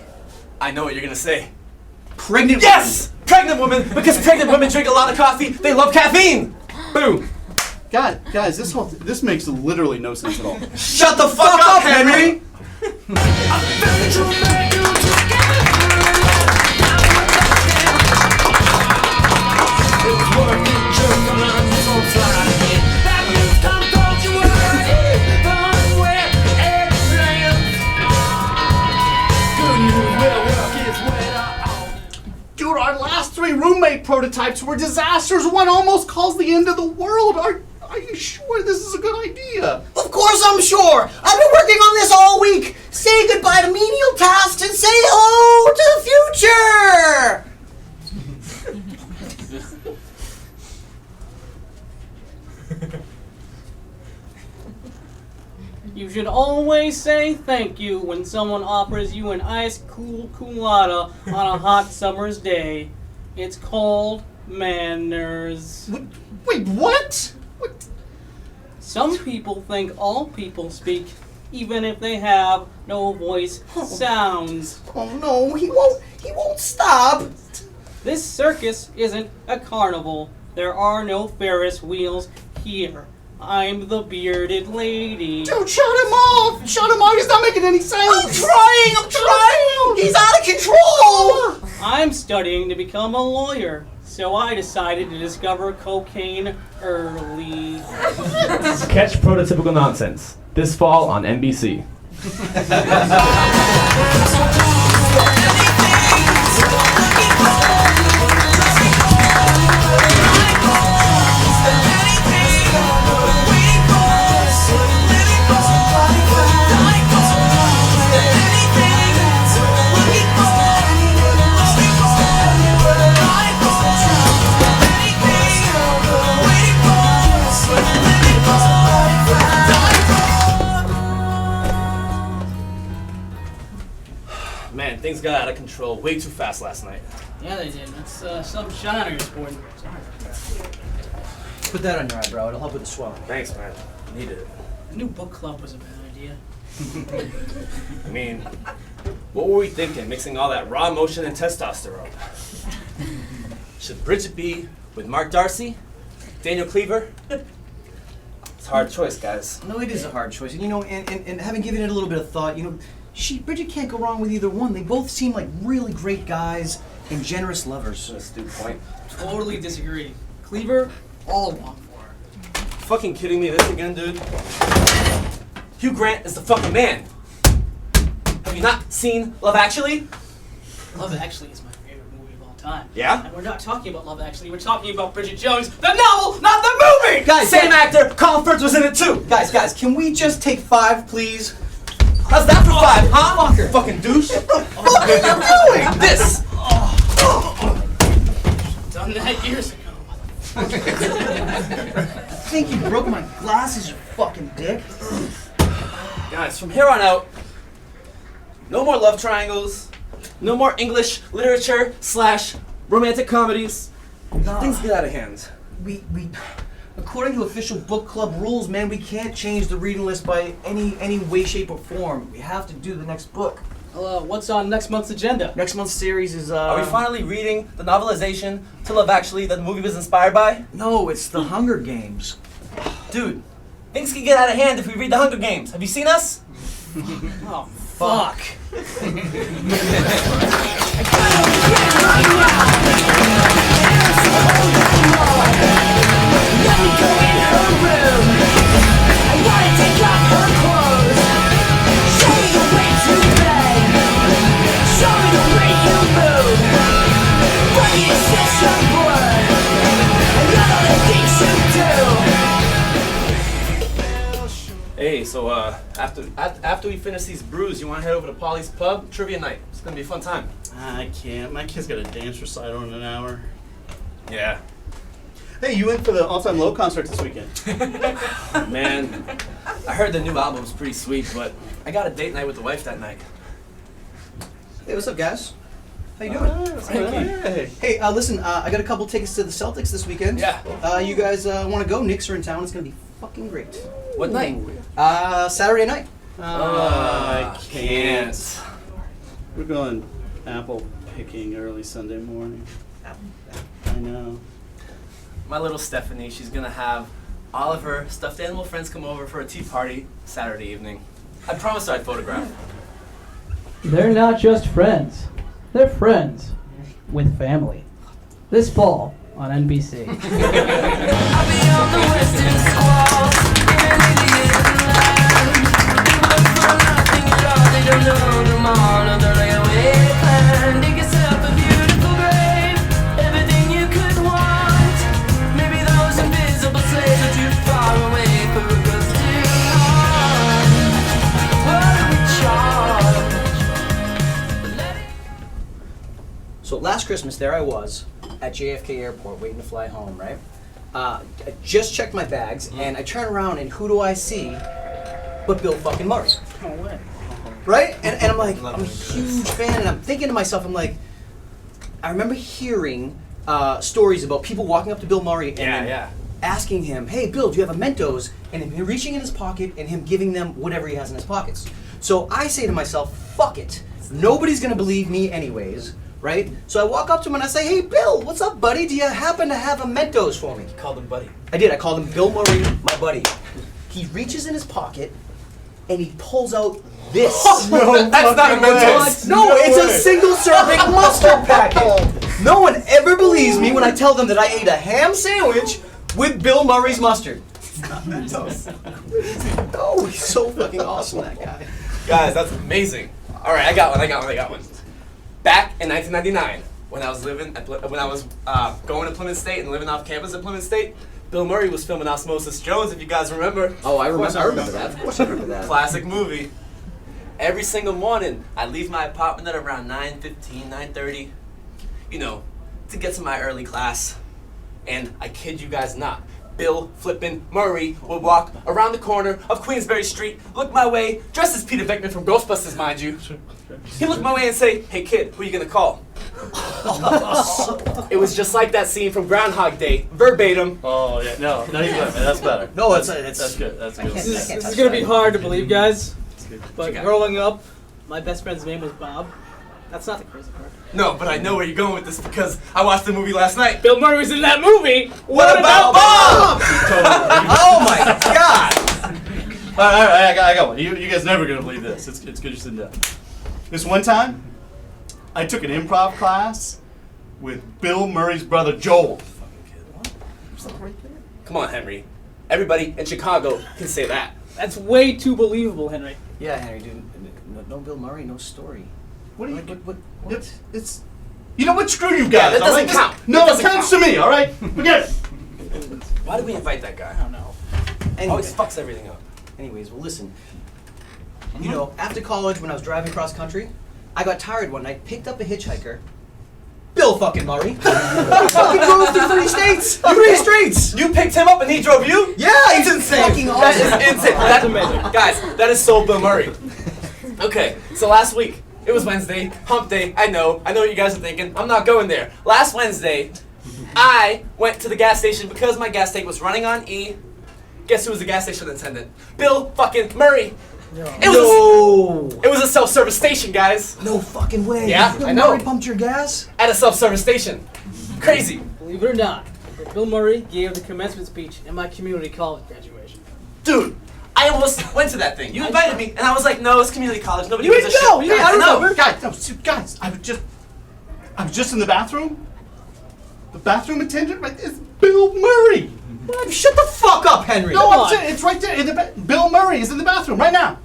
Speaker 15: I know what you're gonna say.
Speaker 18: Pregnant
Speaker 15: Yes! Women. Pregnant women! Because pregnant women drink a lot of coffee, they love caffeine!
Speaker 2: Boom. Guys, this makes literally no sense at all.
Speaker 15: Shut the fuck up, Henry!
Speaker 2: Dude, our last 3 roommate prototypes were disasters. One almost caused the end of the world. Are you sure this is a good idea?
Speaker 18: Of course I'm sure! I've been working on this all week! Say goodbye to menial tasks and say hello to the future!
Speaker 16: You should always say thank you when someone offers you an ice cool colada on a hot summer's day. It's called manners.
Speaker 2: Wait, what?
Speaker 16: Some people think all people speak, even if they have no voice sounds.
Speaker 18: Oh no, he won't stop!
Speaker 16: This circus isn't a carnival. There are no Ferris wheels here. I'm the bearded lady.
Speaker 2: Dude, shut him off! Shut him off! He's not making any sense!
Speaker 18: I'm trying! He's out of control!
Speaker 16: I'm studying to become a lawyer, so I decided to discover cocaine early.
Speaker 19: Sketch prototypical nonsense. This fall on NBC.
Speaker 15: Man, things got out of control way too fast last night.
Speaker 16: Yeah, they did. That's some shine on your sport.
Speaker 18: Put that on your eyebrow, it'll help with the swelling.
Speaker 15: Thanks, man. Needed it.
Speaker 16: A new book club was a bad idea.
Speaker 15: I mean, what were we thinking, mixing all that raw emotion and testosterone? Should Bridget be with Mark Darcy? Daniel Cleaver? It's a hard choice, guys.
Speaker 18: No, it is a hard choice. You know, and having given it a little bit of thought, you know, Bridget can't go wrong with either one. They both seem like really great guys and generous lovers.
Speaker 15: Astute point.
Speaker 16: Totally disagree. Cleaver, all along for her.
Speaker 15: Fucking kidding me, this again, dude? Hugh Grant is the fucking man. Have you not seen Love Actually?
Speaker 16: Love Actually is my favorite movie of all time.
Speaker 15: Yeah?
Speaker 16: And we're not talking about Love Actually, we're talking about Bridget Jones, the novel, not the movie!
Speaker 18: Guys,
Speaker 15: Same actor, Colin Firth was in it too!
Speaker 18: Guys, can we just take 5, please?
Speaker 15: How's that for 5, huh? Fucker. Fucking douche.
Speaker 18: What are you doing?
Speaker 15: This!
Speaker 16: Done that years ago.
Speaker 18: I think you broke my glasses, you fucking dick.
Speaker 15: Guys, from here on out, no more love triangles, no more English literature / romantic comedies. Things get out of hand.
Speaker 18: We according to official book club rules, man, we can't change the reading list by any way, shape, or form. We have to do the next book.
Speaker 16: What's on next month's agenda?
Speaker 18: Next month's series is
Speaker 15: Are we finally reading the novelization to Love Actually that the movie was inspired by?
Speaker 18: No, it's The Hunger Games.
Speaker 15: Dude, things can get out of hand if we read The Hunger Games. Have you seen us?
Speaker 16: Oh, fuck.
Speaker 17: Let me go in her room. I wanna take off her clothes. Show me the way to bed. Show me the way you move. What you sense your blood. I love all the things you do.
Speaker 15: Hey, so after we finish these brews, you want to head over to Polly's Pub? Trivia night. It's going to be a fun time.
Speaker 1: I can't. My kid's got a dance recital in an hour.
Speaker 15: Yeah.
Speaker 1: Hey, you in for the All Time Low concert this weekend?
Speaker 15: Man, I heard the new album's pretty sweet, but I got a date night with the wife that night.
Speaker 14: Hey, what's up, guys? How you doing?
Speaker 1: Hey.
Speaker 14: Hey, listen, I got a couple tickets to the Celtics this weekend.
Speaker 15: Yeah.
Speaker 14: You guys want to go? Knicks are in town. It's gonna be fucking great.
Speaker 15: What night?
Speaker 14: Saturday night.
Speaker 1: I can't. We're going apple picking early Sunday morning. I know.
Speaker 15: My little Stephanie, she's going to have all of her stuffed animal friends come over for a tea party Saturday evening. I promised her I'd photograph.
Speaker 20: They're not just friends. They're friends with family. This fall on NBC.
Speaker 14: So last Christmas, there I was at JFK Airport waiting to fly home, right? I just checked my bags, and I turn around, and who do I see but Bill fucking Murray?
Speaker 1: No way.
Speaker 14: Right? And I'm like, I'm a huge fan, and I'm thinking to myself, I'm like, I remember hearing stories about people walking up to Bill Murray and asking him, hey, Bill, do you have a Mentos? And him reaching in his pocket and him giving them whatever he has in his pockets. So I say to myself, fuck it. Nobody's going to believe me anyways. Right? So I walk up to him and I say, hey, Bill, what's up, buddy? Do you happen to have a Mentos for me?
Speaker 15: You called him buddy.
Speaker 14: I did. I called him Bill Murray, my buddy. He reaches in his pocket and he pulls out this.
Speaker 15: No, that's not a Mentos.
Speaker 14: No, it's a single serving mustard packet. No one ever believes me when I tell them that I ate a ham sandwich with Bill Murray's mustard.
Speaker 15: It's not Mentos.
Speaker 14: Oh, he's so fucking awesome, that guy.
Speaker 15: Guys, that's amazing. All right, I got one. Back in 1999, when I was going to Plymouth State and living off campus at Plymouth State, Bill Murray was filming Osmosis Jones, if you guys remember.
Speaker 14: Oh, I remember that. Of course I remember that.
Speaker 15: Classic movie. Every single morning, I leave my apartment at around 9:15, 9:30, you know, to get to my early class. And I kid you guys not, Bill flippin' Murray would walk around the corner of Queensberry Street, look my way, dressed as Peter Venkman from Ghostbusters, mind you. He'd look my way and say, hey kid, who are you gonna call? It was just like that scene from Groundhog Day, verbatim.
Speaker 1: Oh yeah, no, not even better. That's better.
Speaker 14: No,
Speaker 1: that's good. That's good.
Speaker 16: This is gonna be hard to believe, guys. But growing up, my best friend's name was Bob. That's not the crazy part.
Speaker 15: No, but I know where you're going with this because I watched the movie last night.
Speaker 16: Bill Murray was in that movie.
Speaker 15: What about Bob?
Speaker 14: Oh my God!
Speaker 1: All right, I got one. You guys never gonna believe this. It's good you're sitting down. This one time, I took an improv class with Bill Murray's brother Joel.
Speaker 15: Come on, Henry. Everybody in Chicago can say that.
Speaker 16: That's way too believable, Henry.
Speaker 14: Yeah, Henry, dude. No Bill Murray, no story.
Speaker 1: What do you?
Speaker 14: What?
Speaker 1: It's. You know what? Screw you guys.
Speaker 15: that doesn't
Speaker 1: all right?
Speaker 15: count.
Speaker 1: No,
Speaker 15: That
Speaker 1: it
Speaker 15: doesn't
Speaker 1: counts to me. All right, forget it.
Speaker 15: Why did we invite that guy?
Speaker 16: I don't know.
Speaker 15: Always fucks everything up.
Speaker 14: Anyways, well, listen. You know, after college, when I was driving cross country, I got tired one night, picked up a hitchhiker. Bill fucking Murray. Fucking drove through 3 states. 3 states.
Speaker 15: You picked him up and he drove you?
Speaker 14: Yeah, he's insane. Fucking awesome.
Speaker 15: That is insane. That's amazing. Guys, that is so Bill Murray. Okay, so last week, it was Wednesday, hump day. I know what you guys are thinking. I'm not going there. Last Wednesday, I went to the gas station because my gas tank was running on E. Guess who was the gas station attendant? Bill fucking Murray. It was a self-service station, guys.
Speaker 14: No fucking way.
Speaker 15: Yeah,
Speaker 14: Bill
Speaker 15: I know.
Speaker 14: Murray pumped your gas?
Speaker 15: At a self-service station. Crazy.
Speaker 16: Believe it or not, Bill Murray gave the commencement speech in my community college graduation.
Speaker 15: Dude, I almost went to that thing. You invited me, and I was like, no, it's community college. Nobody
Speaker 16: You
Speaker 15: gives a
Speaker 16: didn't go.
Speaker 15: shit.
Speaker 16: You didn't.
Speaker 15: Guys,
Speaker 16: I don't
Speaker 15: know.
Speaker 16: know.
Speaker 1: Guys, I was just in the bathroom. The bathroom attendant right there is Bill Murray.
Speaker 14: What? Shut the fuck up, Henry.
Speaker 1: No, I'm saying it's right there. In the Bill Murray is in the bathroom right now.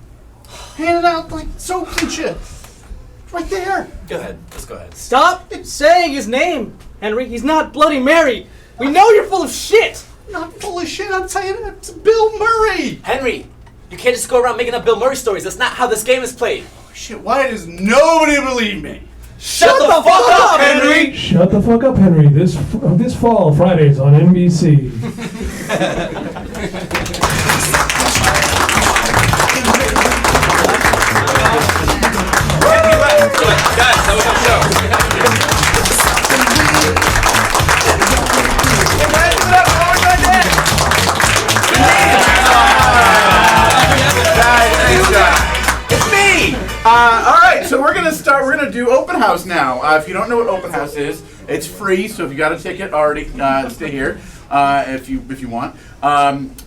Speaker 1: Handing out like soaps and shit. It's right there.
Speaker 15: Go ahead. Let's go ahead.
Speaker 16: Stop saying his name, Henry. He's not Bloody Mary. We know you're full of shit.
Speaker 1: Not full of shit. I'm saying it's Bill Murray.
Speaker 15: Henry, You can't just go around making up Bill Murray stories. That's not how this game is played.
Speaker 2: Shit, why does nobody believe me?
Speaker 15: Shut the fuck up, Henry!
Speaker 21: Shut the fuck up, Henry. This fall, Fridays on NBC.
Speaker 3: Guys, that was our show.
Speaker 2: It's me! Alright, so we're gonna do open house now. If you don't know what open house is, it's free, so if you got a ticket already, stay here if you want.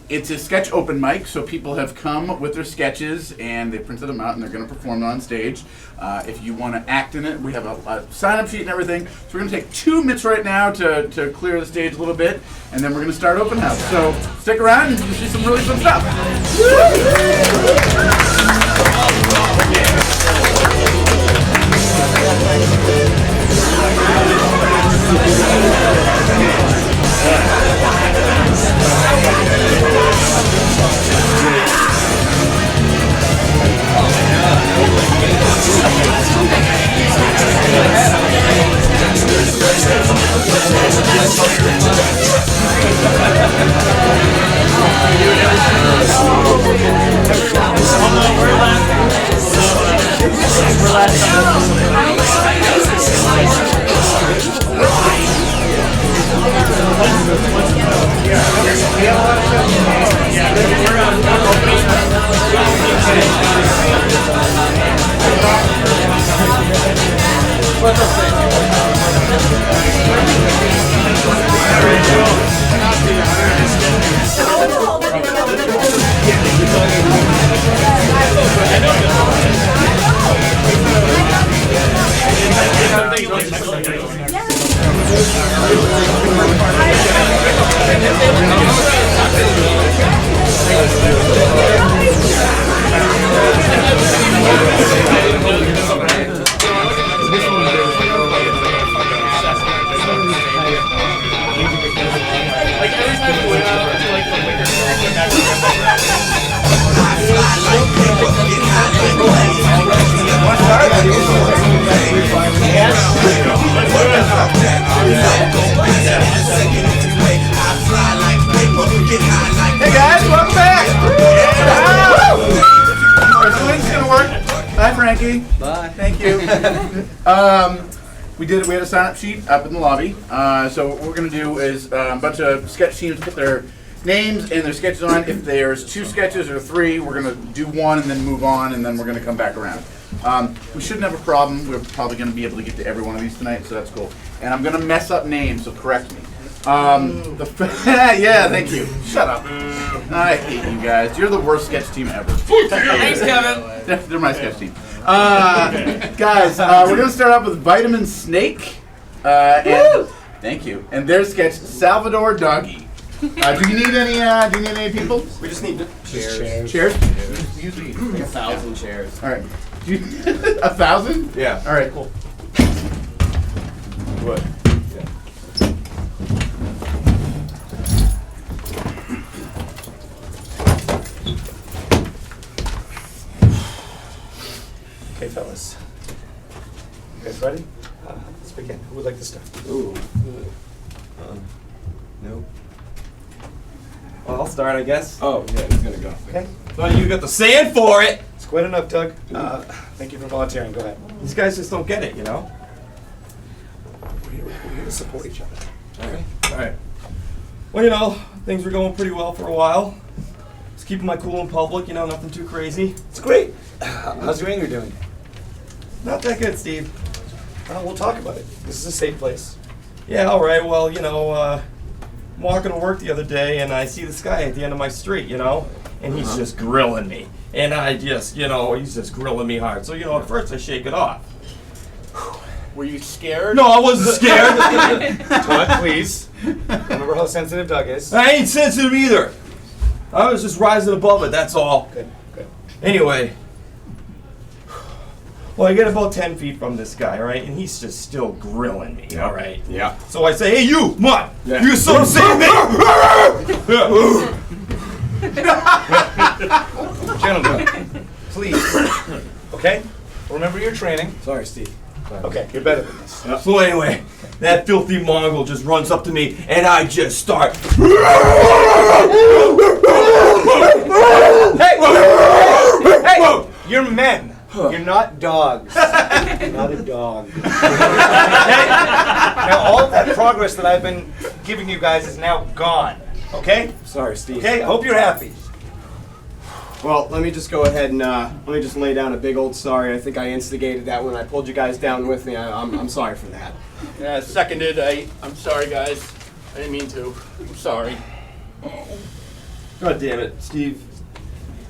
Speaker 2: It's a sketch open mic, so people have come with their sketches and they printed them out and they're gonna perform on stage. If you want to act in it, we have a sign-up sheet and everything. So we're gonna take 2 minutes right now to clear the stage a little bit, and then we're gonna start open house. So stick around and you'll see some really fun stuff. Hey guys, welcome back! Our swing's gonna work. Bye, Frankie. Bye. Thank you. We had a sign-up sheet up in the lobby. So what we're gonna do is a bunch of sketch teams put their names and their sketches on. If there's 2 sketches or 3, we're gonna do 1 and then move on, and then we're gonna come back around. We shouldn't have a problem. We're probably gonna be able to get to every one of these tonight, so that's cool. And I'm gonna mess up names, so correct me. Yeah, thank you. Shut up. I hate you guys. You're the worst sketch team ever.
Speaker 3: Thanks, Kevin.
Speaker 2: They're my sketch team. Guys, we're gonna start off with Vitamin Snake. And thank you. And their sketch, Salvador Doggy. Do you need any people?
Speaker 3: We just need chairs.
Speaker 2: Chairs?
Speaker 3: Usually like 1,000 chairs.
Speaker 2: All right. 1,000?
Speaker 3: Yeah.
Speaker 2: All right, cool.
Speaker 3: What?
Speaker 22: Okay, fellas. You guys ready? Let's begin. Who would like to start?
Speaker 3: Ooh. Nope. Well, I'll start, I guess. Oh, yeah, he's gonna go.
Speaker 22: Okay.
Speaker 3: Well, you got the sand for it.
Speaker 22: It's quite enough, Doug. Thank you for volunteering. Go ahead.
Speaker 3: These guys just don't get it, you know?
Speaker 22: We're here to support each other.
Speaker 3: All right. Well, you know, things were going pretty well for a while. Just keeping my cool in public, you know, nothing too crazy.
Speaker 22: It's great. How's your anger doing?
Speaker 3: Not that good, Steve.
Speaker 22: We'll talk about it. This is a safe place.
Speaker 3: Yeah, all right. Well, you know, I'm walking to work the other day, and I see this guy at the end of my street, you know, and he's just grilling me. And I just, you know, he's just grilling me hard. So, you know, at first I shake it off.
Speaker 2: Were you scared?
Speaker 3: No, I wasn't scared.
Speaker 22: Doug, please. Remember how sensitive Doug is.
Speaker 3: I ain't sensitive either. I was just rising above it, that's all.
Speaker 22: Good.
Speaker 3: Anyway. Well, I get about 10 feet from this guy, right? And he's just still grilling me, all right?
Speaker 22: Yeah.
Speaker 3: So I say, hey, you, come on.
Speaker 22: Yeah.
Speaker 3: You son of a
Speaker 22: Gentlemen, please. Okay? Remember your training.
Speaker 3: Sorry, Steve.
Speaker 22: Okay, you're better than this.
Speaker 3: So anyway, that filthy Mongol just runs up to me, and I just start.
Speaker 22: Hey! You're men. You're not dogs. You're not a dog. Okay? Now, all of that progress that I've been giving you guys is now gone. Okay?
Speaker 3: Sorry, Steve.
Speaker 22: Okay? I hope you're happy.
Speaker 6: Well, let me just go ahead and let me just lay down a big old sorry. I think I instigated that when I pulled you guys down with me. I'm sorry for that.
Speaker 8: Yeah, seconded. I'm sorry, guys. I didn't mean to. I'm sorry.
Speaker 3: God damn it, Steve.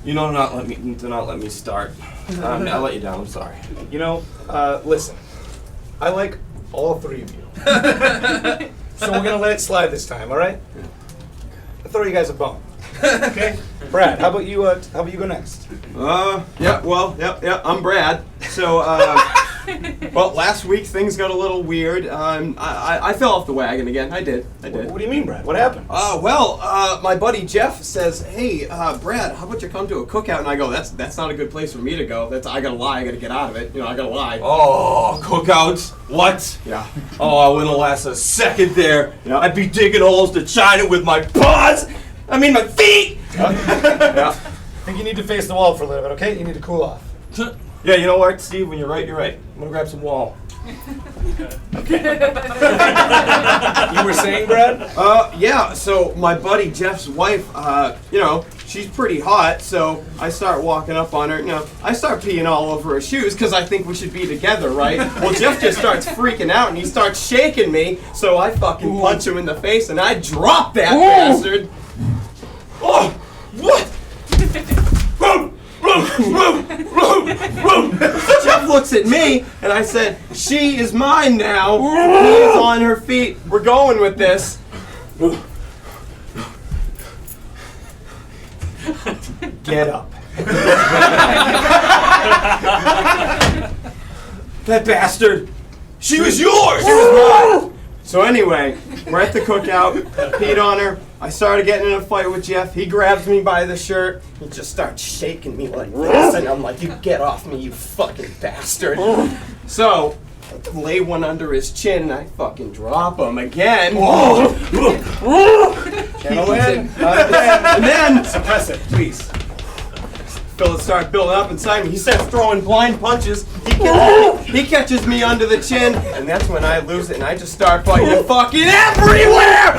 Speaker 3: You know not let me start. I'll let you down. I'm sorry.
Speaker 22: You know, listen. I like all three of you. So we're gonna let it slide this time, all right? I'll throw you guys a bone. Okay? Brad, how about you go next?
Speaker 6: Yeah, I'm Brad. So, well, last week things got a little weird. I fell off the wagon again. I did.
Speaker 22: What do you mean, Brad? What happened?
Speaker 6: My buddy Jeff says, "Hey, Brad, how about you come to a cookout?" And I go, "That's not a good place for me to go. I gotta lie. I gotta get out of it. I gotta lie."
Speaker 3: Oh, cookouts? What?
Speaker 6: Yeah.
Speaker 3: Oh, I wouldn't last a second there. Yeah. I'd be digging holes to China with my paws. I mean my feet.
Speaker 22: Yeah. I think you need to face the wall for a little bit, okay? You need to cool off.
Speaker 3: Yeah, you know what, Steve? When you're right, you're right. I'm gonna grab some wall.
Speaker 22: You were saying, Brad?
Speaker 6: Yeah, so my buddy Jeff's wife, she's pretty hot, so I start walking up on her, I start peeing all over her shoes because I think we should be together, right? Well, Jeff just starts freaking out and he starts shaking me, so I fucking punch him in the face and I drop that bastard.
Speaker 3: Oh, what?
Speaker 6: Jeff looks at me and I said, "She is mine now. He is on her feet. We're going with this."
Speaker 22: Get up.
Speaker 3: That bastard. She was yours.
Speaker 6: She was mine. So anyway, we're at the cookout. Peed on her. I started getting in a fight with Jeff. He grabs me by the shirt. He just starts shaking me like this, and I'm like, "You get off me, you fucking bastard!" So I lay one under his chin, and I fucking drop him again.
Speaker 22: Gentlemen,
Speaker 6: and then
Speaker 22: suppress it, please.
Speaker 6: Phil starts building up inside me. He starts throwing blind punches. He catches me under the chin, and that's when I lose it, and I just start fighting fucking everywhere!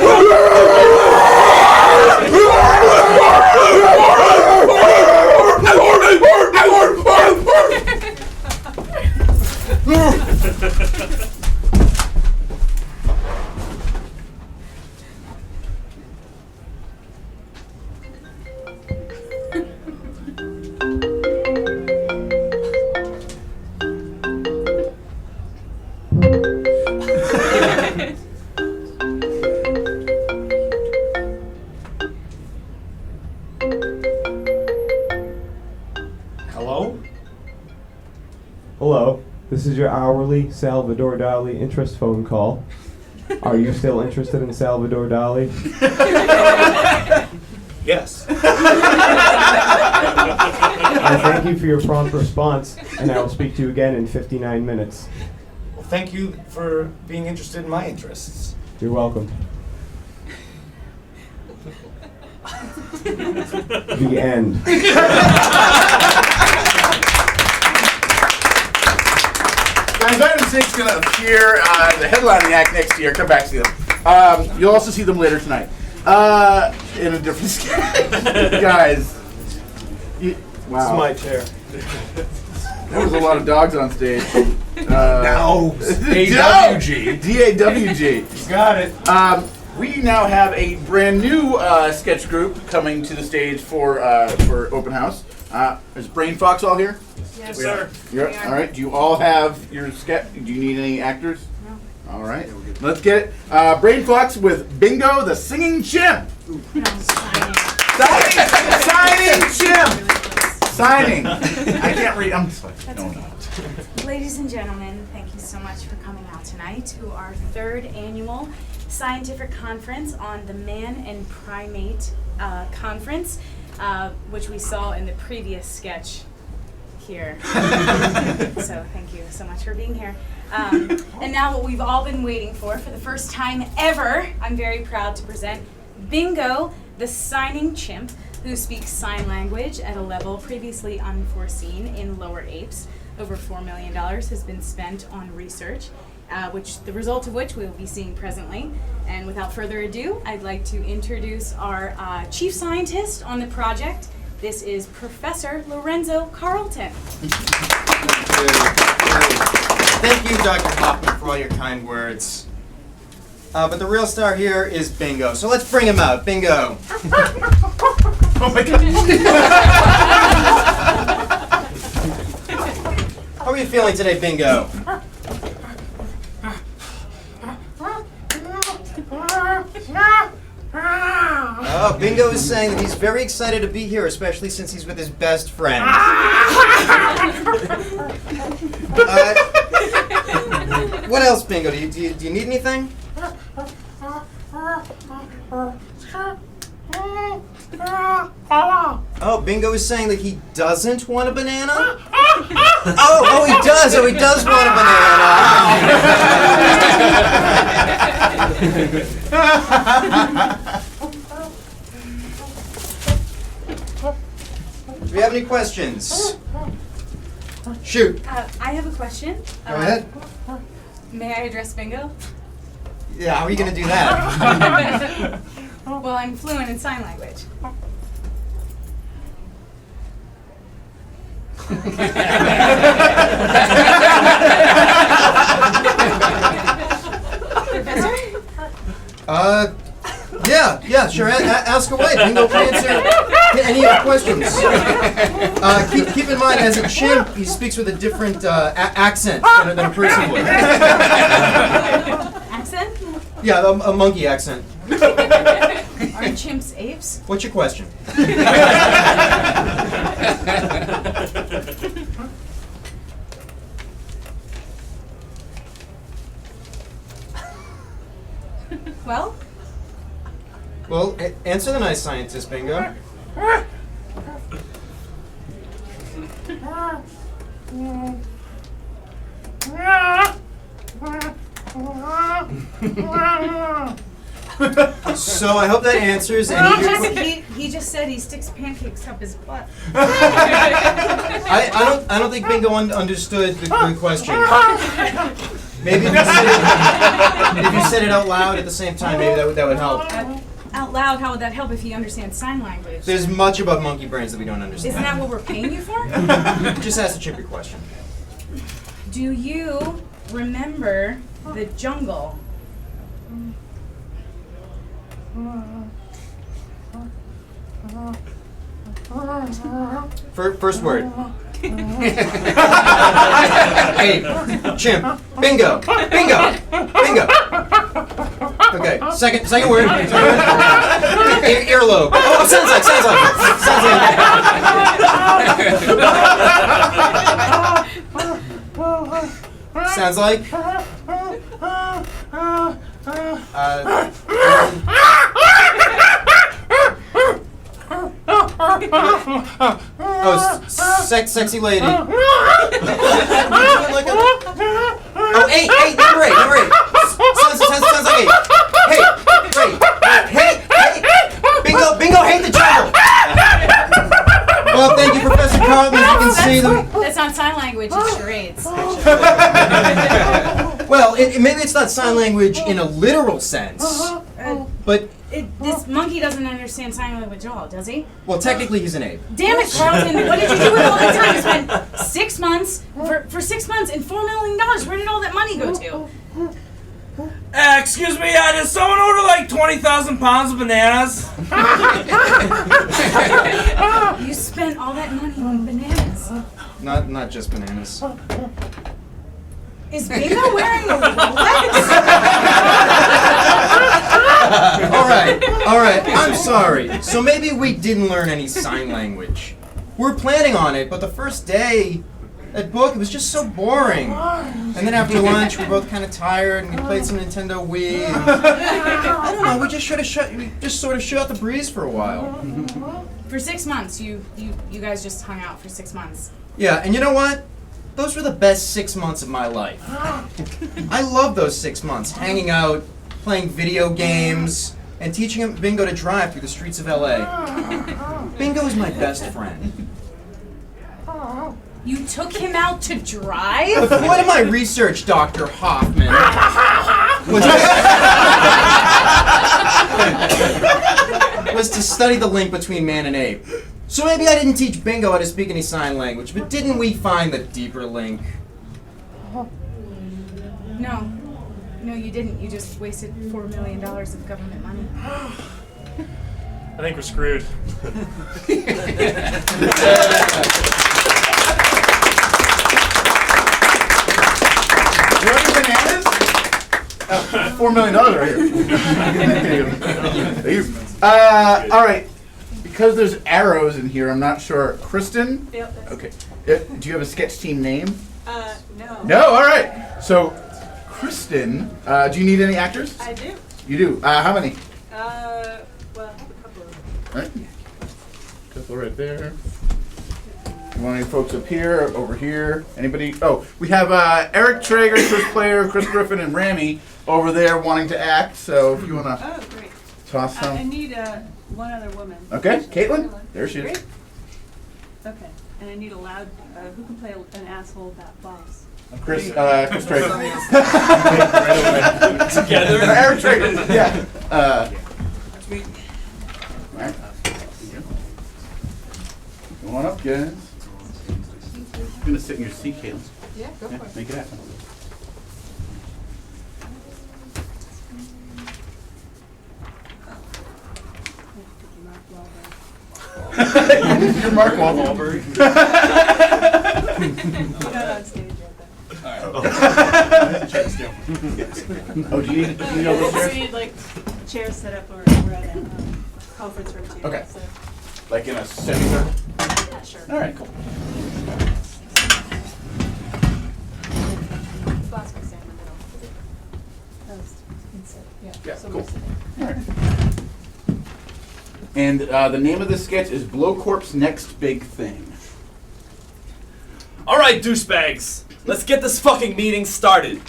Speaker 23: Hello, this is your hourly Salvador Dali interest phone call. Are you still interested in Salvador Dali?
Speaker 22: Yes.
Speaker 23: I thank you for your prompt response, and I will speak to you again in 59 minutes.
Speaker 22: Well, thank you for being interested in my interests.
Speaker 23: You're welcome. The end.
Speaker 2: Guys, item 6 is going to appear the headline of the act next year. Come back to see them. You'll also see them later tonight in a different sketch. Guys, wow.
Speaker 22: This is my chair.
Speaker 2: There was a lot of dogs on stage.
Speaker 22: No.
Speaker 2: AWG. DAWG.
Speaker 22: You got it.
Speaker 2: We now have a brand new sketch group coming to the stage for open house. Is Brain Fox all here?
Speaker 11: Yes,
Speaker 2: sir. All right. Do you all have your sketch? Do you need any actors? No. All right. Let's get it. Brain Fox with Bingo the Singing Chimp. Signing Chimp. Signing. I can't read. I'm just like, no.
Speaker 11: Ladies and gentlemen, thank you so much for coming out tonight to our 3rd annual scientific conference on the Man and Primate Conference.
Speaker 5: which we saw in the previous sketch here. So thank you so much for being here. And now what we've all been waiting for the first time ever, I'm very proud to present Bingo, the signing chimp, who speaks sign language at a level previously unforeseen in lower apes. Over $4 million has been spent on research, the result of which we will be seeing presently. And without further ado, I'd like to introduce our chief scientist on the project. This is Professor Lorenzo Carlton.
Speaker 6: Thank you, Dr. Hoffman, for all your kind words. But the real star here is Bingo, so let's bring him out. Bingo. Oh my God. How are you feeling today, Bingo? Oh, Bingo is saying that he's very excited to be here, especially since he's with his best friend. What else, Bingo? Do you need anything? Oh, Bingo is saying that he doesn't want a banana? Oh, he does! Oh, he does want a banana! Do we have any questions? Shoot.
Speaker 5: I have a question.
Speaker 6: Go ahead.
Speaker 5: May I address Bingo?
Speaker 6: Yeah, how are you going to do that?
Speaker 5: Well, I'm fluent in sign language. Professor?
Speaker 6: Yeah, sure. Ask away. Bingo can answer any of your questions. Keep in mind, as a chimp, he speaks with a different accent than a person would.
Speaker 5: Accent?
Speaker 6: Yeah, a monkey accent.
Speaker 5: Are chimps apes?
Speaker 6: What's your question? Well, answer the nice scientist, Bingo. So I hope that answers any of your
Speaker 5: He just said he sticks pancakes up his butt.
Speaker 6: I don't think Bingo understood the question. Maybe if you said it out loud at the same time, maybe that would help.
Speaker 5: Out loud, how would that help if he understands sign language?
Speaker 6: There's much about monkey brains that we don't understand.
Speaker 5: Isn't that what we're paying you for?
Speaker 6: Just ask the chip your question.
Speaker 5: Do you remember the jungle?
Speaker 6: First word. Hey, chimp. Bingo. Bingo. Bingo. Okay. Second word. Earlobe. Oh, sounds like. Sounds like. Sexy lady. Oh, eight, number eight. Sounds like eight. Hey, Bingo, hate the jungle. Well, thank you, Professor Carlton. As you can see,
Speaker 5: That's not sign language, it's charades.
Speaker 6: Well, maybe it's not sign language in a literal sense, but
Speaker 5: this monkey doesn't understand sign language at all, does he?
Speaker 6: well, technically he's an ape.
Speaker 5: Damn it, Carlton! What did you do with all that time? You spent 6 months for 6 months and $4 million. Where did all that money go to?
Speaker 9: Excuse me, does someone order like 20,000 pounds of bananas?
Speaker 5: You spent all that money on bananas.
Speaker 6: Not just bananas.
Speaker 5: Is Bingo wearing a Rolex?
Speaker 6: All right. I'm sorry. So maybe we didn't learn any sign language. We're planning on it, but the first day at book, it was just so boring. And then after lunch, we were both kind of tired, and we played some Nintendo Wii. And, I don't know. We just sort of shut the breeze for a while.
Speaker 5: For 6 months, you guys just hung out for 6 months.
Speaker 6: Yeah, and you know what? Those were the best 6 months of my life. I love those 6 months, hanging out, playing video games, and teaching him Bingo to drive through the streets of LA. Bingo is my best friend.
Speaker 5: You took him out to drive?
Speaker 6: The point of my research, Dr. Hoffman, was to study the link between man and ape. So maybe I didn't teach Bingo how to speak any sign language, but didn't we find the deeper link?
Speaker 5: No, you didn't. You just wasted $4 million of government money.
Speaker 7: I think we're screwed.
Speaker 2: You want any bananas? $4 million right here. All right. Because there's arrows in here, I'm not sure. Kristen?
Speaker 10: Yep.
Speaker 2: Okay. Do you have a sketch team name?
Speaker 10: No.
Speaker 2: No? All right. So, Kristen, do you need any actors?
Speaker 10: I do.
Speaker 2: You do? How many?
Speaker 10: Well, I have a couple of them.
Speaker 2: All right. Couple right there. You want any folks up here, over here? Anybody? Oh, we have Eric Traeger, Chris Player, Chris Griffin, and Rami over there wanting to act. So if you want to
Speaker 10: Great.
Speaker 2: toss some.
Speaker 10: I need one other woman.
Speaker 2: Okay, Caitlin? There she is.
Speaker 10: Great. Okay, and I need a loud, who can play an asshole boss?
Speaker 2: Chris Traeger.
Speaker 3: Together?
Speaker 2: Eric Traeger, yeah.
Speaker 10: That's me.
Speaker 2: All right. Come on up, guys. You're going to sit in your seat, Caitlin.
Speaker 10: Yeah, go for it.
Speaker 2: Make it happen. You're Mark Wahlberg.
Speaker 10: You're not on stage yet,
Speaker 2: Oh, do you need all those
Speaker 10: We
Speaker 2: chairs?
Speaker 10: need like chairs set up, or we're at a conference room too.
Speaker 2: Okay.
Speaker 10: So.
Speaker 2: Like in a semicircle?
Speaker 10: Yeah, sure.
Speaker 2: All right, cool.
Speaker 10: Boss can stand in the middle.
Speaker 2: Yeah,
Speaker 10: so
Speaker 2: cool.
Speaker 10: we're sitting.
Speaker 2: All right. And the name of this sketch is Blowcorp's Next Big Thing.
Speaker 15: All right, douchebags, let's get this fucking meeting started.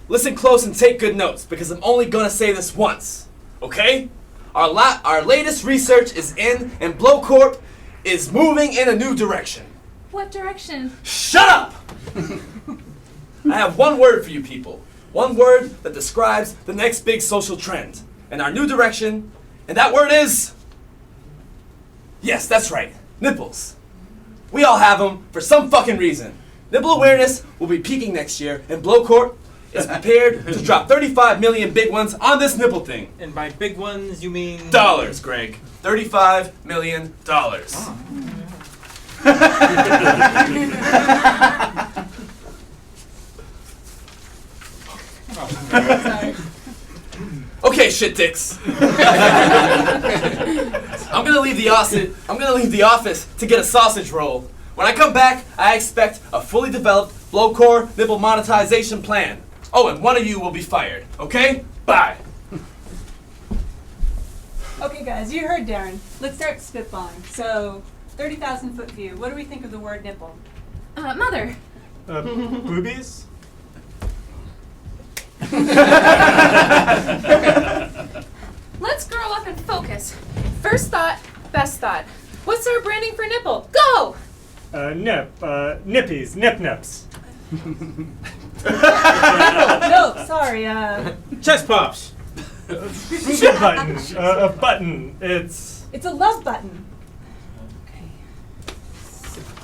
Speaker 15: Listen close and take good notes, because I'm only gonna say this once, okay? Our latest research is in, and Blowcorp is moving in a new direction.
Speaker 4: What direction?
Speaker 15: Shut up! I have one word for you people. One word that describes the next big social trend and our new direction, and that word is... Yes, that's right, nipples. We all have them for some fucking reason. Nipple awareness will be peaking next year, and Blowcorp is prepared to drop 35 million big ones on this nipple thing.
Speaker 7: And by big ones, you mean...
Speaker 15: Dollars, Greg. $35 million. Okay, shit dicks. I'm gonna leave the office to get a sausage roll. When I come back, I expect a fully developed Blowcorp nipple monetization plan. Oh, and one of you will be fired. Okay? Bye.
Speaker 10: Okay, guys, you heard Darren. Let's start spitballing. So, 30,000 foot view. What do we think of the word nipple?
Speaker 5: Mother.
Speaker 7: Boobies?
Speaker 4: Let's grow up and focus. First thought, best thought. What's our branding for nipple? Go!
Speaker 7: Nippies, nip-nips.
Speaker 10: No, sorry,
Speaker 7: Chest pops. Shit button. A button. It's
Speaker 10: it's a love button.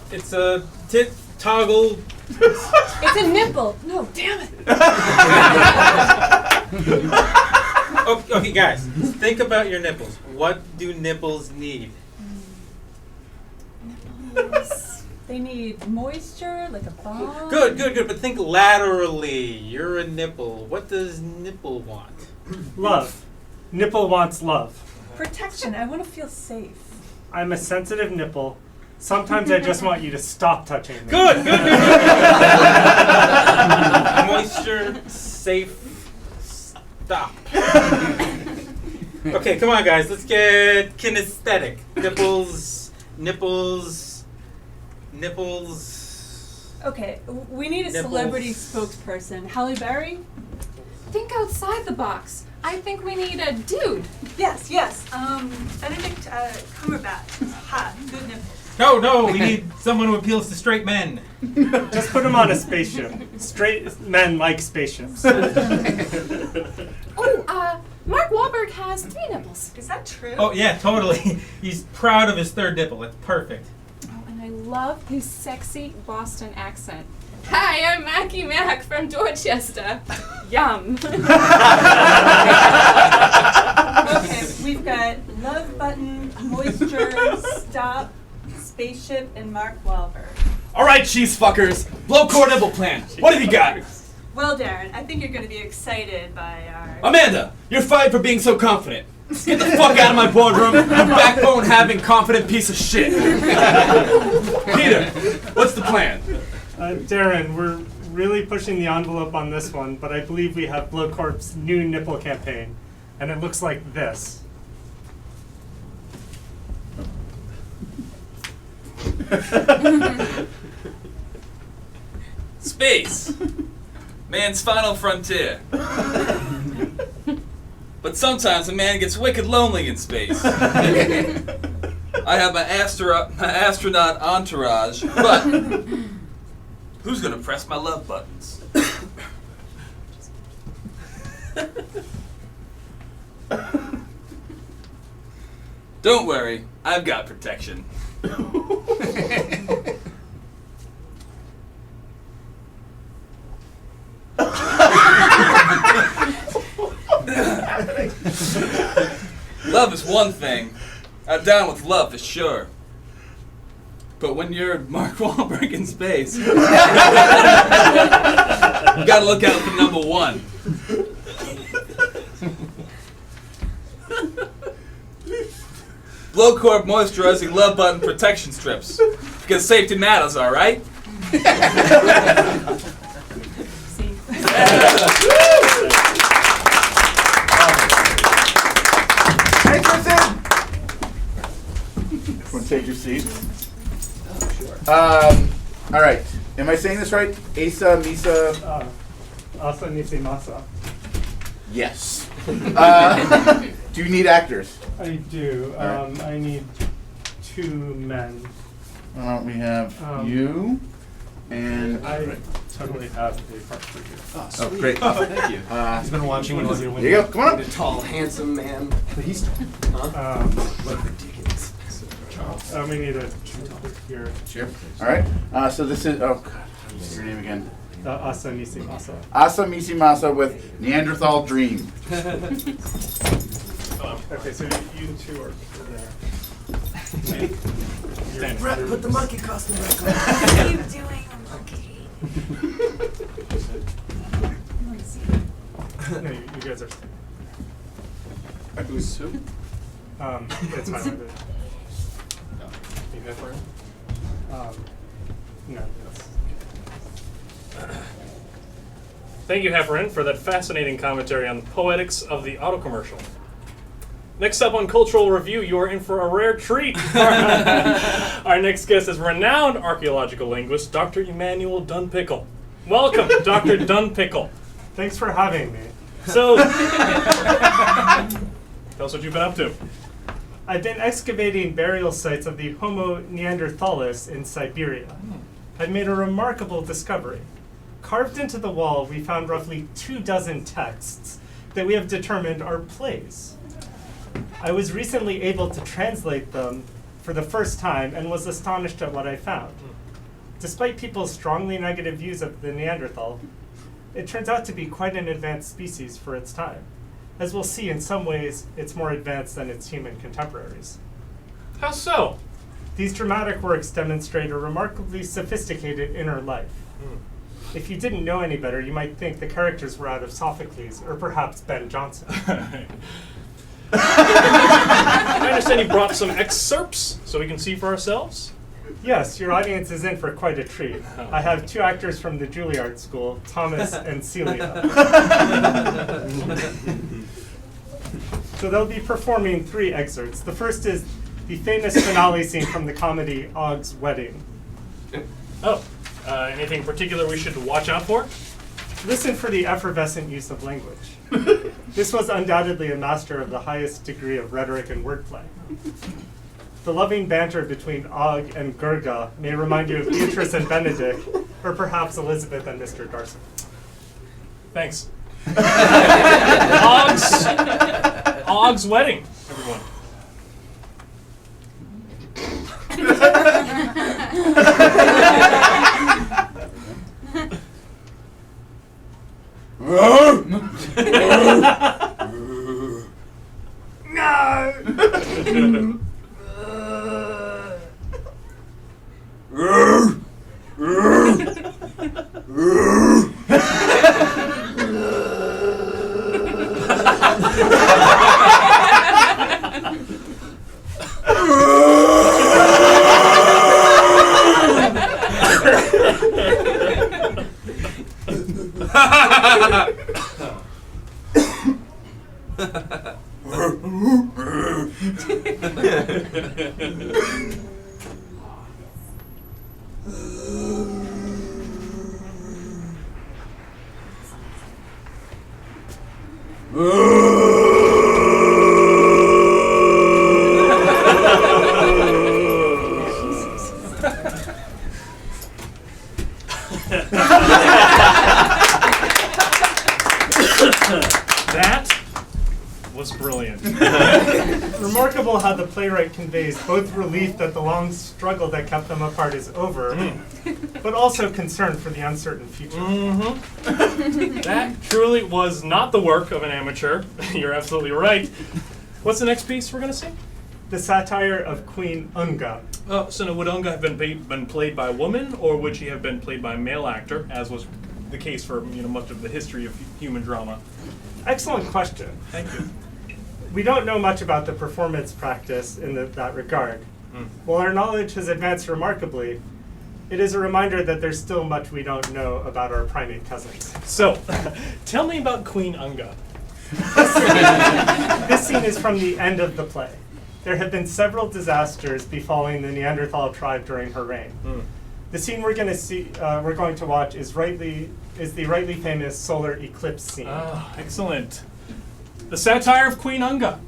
Speaker 7: It's a tit toggle.
Speaker 10: It's a nipple. No, damn it.
Speaker 7: Okay, guys, think about your nipples. What do nipples need?
Speaker 10: They need moisture, like a bomb.
Speaker 7: Good. But think laterally. You're a nipple. What does nipple want?
Speaker 12: Love. Nipple wants love.
Speaker 10: Protection. I want to feel safe.
Speaker 12: I'm a sensitive nipple. Sometimes I just want you to stop touching me.
Speaker 7: Good. Moisture, safe, stop. Okay, Okay, come on, guys. Let's get kinesthetic. Nipples.
Speaker 10: Okay, we need a
Speaker 7: Nipples.
Speaker 10: celebrity spokesperson. Halle Berry?
Speaker 4: Think outside the box. I think we need a dude.
Speaker 10: Yes. Benedict Cumberbatch. Hot, good nipples.
Speaker 7: No, we need someone who appeals to straight men.
Speaker 12: Just put him on a spaceship. Straight men like spaceships.
Speaker 4: Mark Wahlberg has 3 nipples.
Speaker 10: Is that true?
Speaker 7: Oh, yeah, totally. He's proud of his 3rd nipple. It's perfect.
Speaker 4: Oh, and I love his sexy Boston accent. Hi, I'm Mackie Mac from Dorchester. Yum.
Speaker 10: Okay, we've got Love Button, Moisture, Stop, Spaceship, and Mark Wahlberg.
Speaker 15: All right, cheese fuckers. Blow core nipple plan. What have you got?
Speaker 10: Well, Darren, I think you're going to be excited by our...
Speaker 15: Amanda, you're fired for being so confident. Get the fuck out of my boardroom, you backbone-having, confident piece of shit. Peter, what's the plan?
Speaker 12: Darren, we're really pushing the envelope on this one, but I believe we have Blowcorp's new nipple campaign, and it looks like this.
Speaker 13: Space. Man's final frontier. But sometimes a man gets wicked lonely in space. I have my astronaut entourage, but who's gonna press my love buttons? Don't worry, I've got protection. Love is one thing. I'm down with love for sure. But when you're Mark Wahlberg in space, you gotta look out for number 1. Blowcorp moisturizing love button protection strips. Because safety matters, alright?
Speaker 2: Thanks, Kristen. Everyone take your seats. All right. Am I saying this right? Asa, Misa.
Speaker 12: Asa Nisi Masa.
Speaker 2: Yes. Do you need actors?
Speaker 12: I do.
Speaker 2: Alright.
Speaker 12: I need 2 men.
Speaker 2: Why don't we have you and
Speaker 12: I totally have a part for you.
Speaker 2: Oh, great.
Speaker 6: Thank you.
Speaker 2: He's
Speaker 6: been watching when
Speaker 2: There you go. Come on up.
Speaker 6: A tall, handsome man. He's tall. What ridiculous.
Speaker 12: We need a here.
Speaker 2: Sure. All right. So this is. Oh God. What's your name again?
Speaker 12: Asa Nisi Masa.
Speaker 2: Asa Misi Masa with Neanderthal Dream.
Speaker 12: Okay, so you 2 are there.
Speaker 6: Brett, put the monkey costume back on.
Speaker 11: What are you doing, monkey?
Speaker 12: No, you guys are.
Speaker 22: Who's who?
Speaker 12: It's fine. You good for it? No.
Speaker 21: Thank you, Heffernan, for that fascinating commentary on the poetics of the auto commercial. Next up on Cultural Review, you are in for a rare treat. Our next guest is renowned archaeological linguist, Dr. Emmanuel Dunpickle. Welcome, Dr. Dunpickle.
Speaker 12: Thanks for having me.
Speaker 21: So, tell us what you've been up to.
Speaker 12: I've been excavating burial sites of the Homo neanderthalis in Siberia. I've made a remarkable discovery. Carved into the wall, we found roughly 24 texts that we have determined are plays. I was recently able to translate them for the first time and was astonished at what I found. Despite people's strongly negative views of the Neanderthal, it turns out to be quite an advanced species for its time. As we'll see, in some ways, it's more advanced than its human contemporaries.
Speaker 21: How so?
Speaker 12: These dramatic works demonstrate a remarkably sophisticated inner life. If you didn't know any better, you might think the characters were out of Sophocles or perhaps Ben Jonson.
Speaker 21: I understand you brought some excerpts so we can see for ourselves.
Speaker 12: Yes, your audience is in for quite a treat. I have 2 actors from the Juilliard School, Thomas and Celia. So they'll be performing 3 excerpts. The first is the famous finale scene from the comedy Og's Wedding.
Speaker 21: Oh, anything particular we should watch out for?
Speaker 12: Listen for the effervescent use of language. This was undoubtedly a master of the highest degree of rhetoric and wordplay. The loving banter between Og and Gurga may remind you of Beatrice and Benedict, or perhaps Elizabeth and Mr. Darcy.
Speaker 21: Thanks. Og's Wedding, everyone. That was brilliant.
Speaker 12: Remarkable how the playwright conveys both relief that the long struggle that kept them apart is over, but also concern for the uncertain future.
Speaker 21: That truly was not the work of an amateur. You're absolutely right. What's the next piece we're going to see?
Speaker 12: The satire of Queen Unga.
Speaker 21: Oh, so now would Unga have been played by a woman, or would she have been played by a male actor, as was the case for much of the history of human drama?
Speaker 12: Excellent question.
Speaker 21: Thank you.
Speaker 12: We don't know much about the performance practice in that regard. While our knowledge has advanced remarkably, it is a reminder that there's still much we don't know about our primate cousins.
Speaker 21: So, tell me about Queen Unga.
Speaker 12: This scene is from the end of the play. There have been several disasters befalling the Neanderthal tribe during her reign. The scene we're going to watch is the rightly famous solar eclipse scene.
Speaker 21: Ah, excellent. The satire of Queen Unga.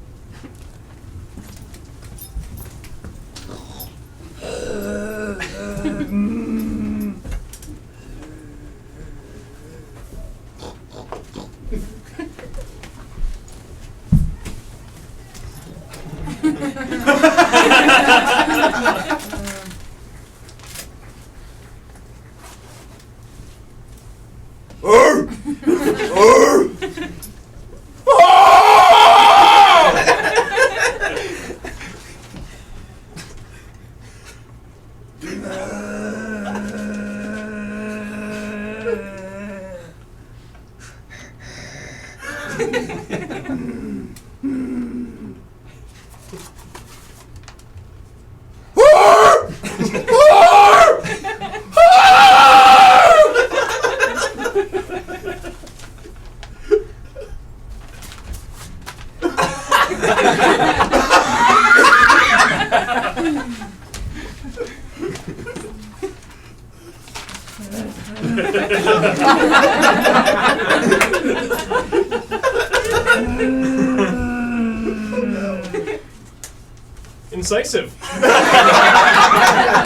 Speaker 21: Incisive.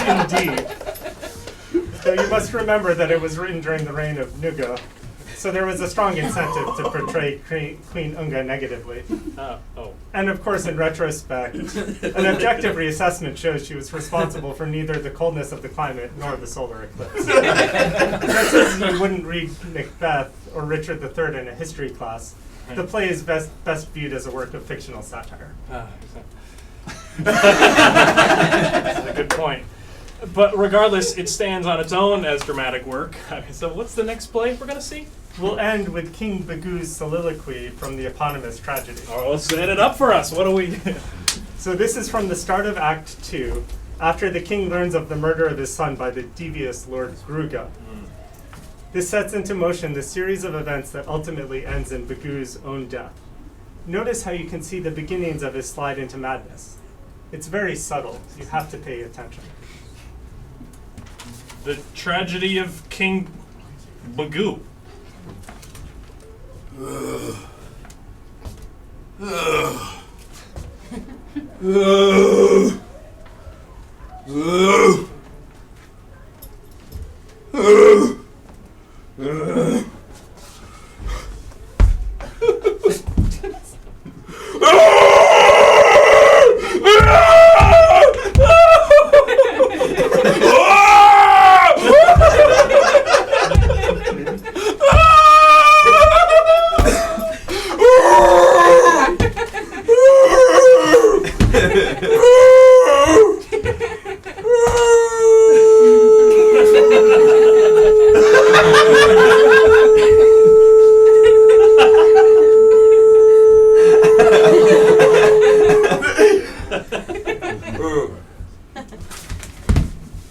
Speaker 12: Indeed. Though you must remember that it was written during the reign of Nuga, so there was a strong incentive to portray Queen Unga negatively. And of course, in retrospect, an objective reassessment shows she was responsible for neither the coldness of the climate nor the solar eclipse. Just as you wouldn't read Macbeth or Richard III in a history class, the play is best viewed as a work of fictional satire.
Speaker 21: That's a good point. But regardless, it stands on its own as dramatic work. So what's the next play we're going to see?
Speaker 12: We'll end with King Bagu's soliloquy from the eponymous tragedy.
Speaker 21: Oh, let's set it up for us. What do we do?
Speaker 12: So this is from the start of Act 2, after the king learns of the murder of his son by the devious Lord Gruga. This sets into motion the series of events that ultimately ends in Bagu's own death. Notice how you can see the beginnings of his slide into madness. It's very subtle. You have to pay attention.
Speaker 21: The tragedy of King Bagoo.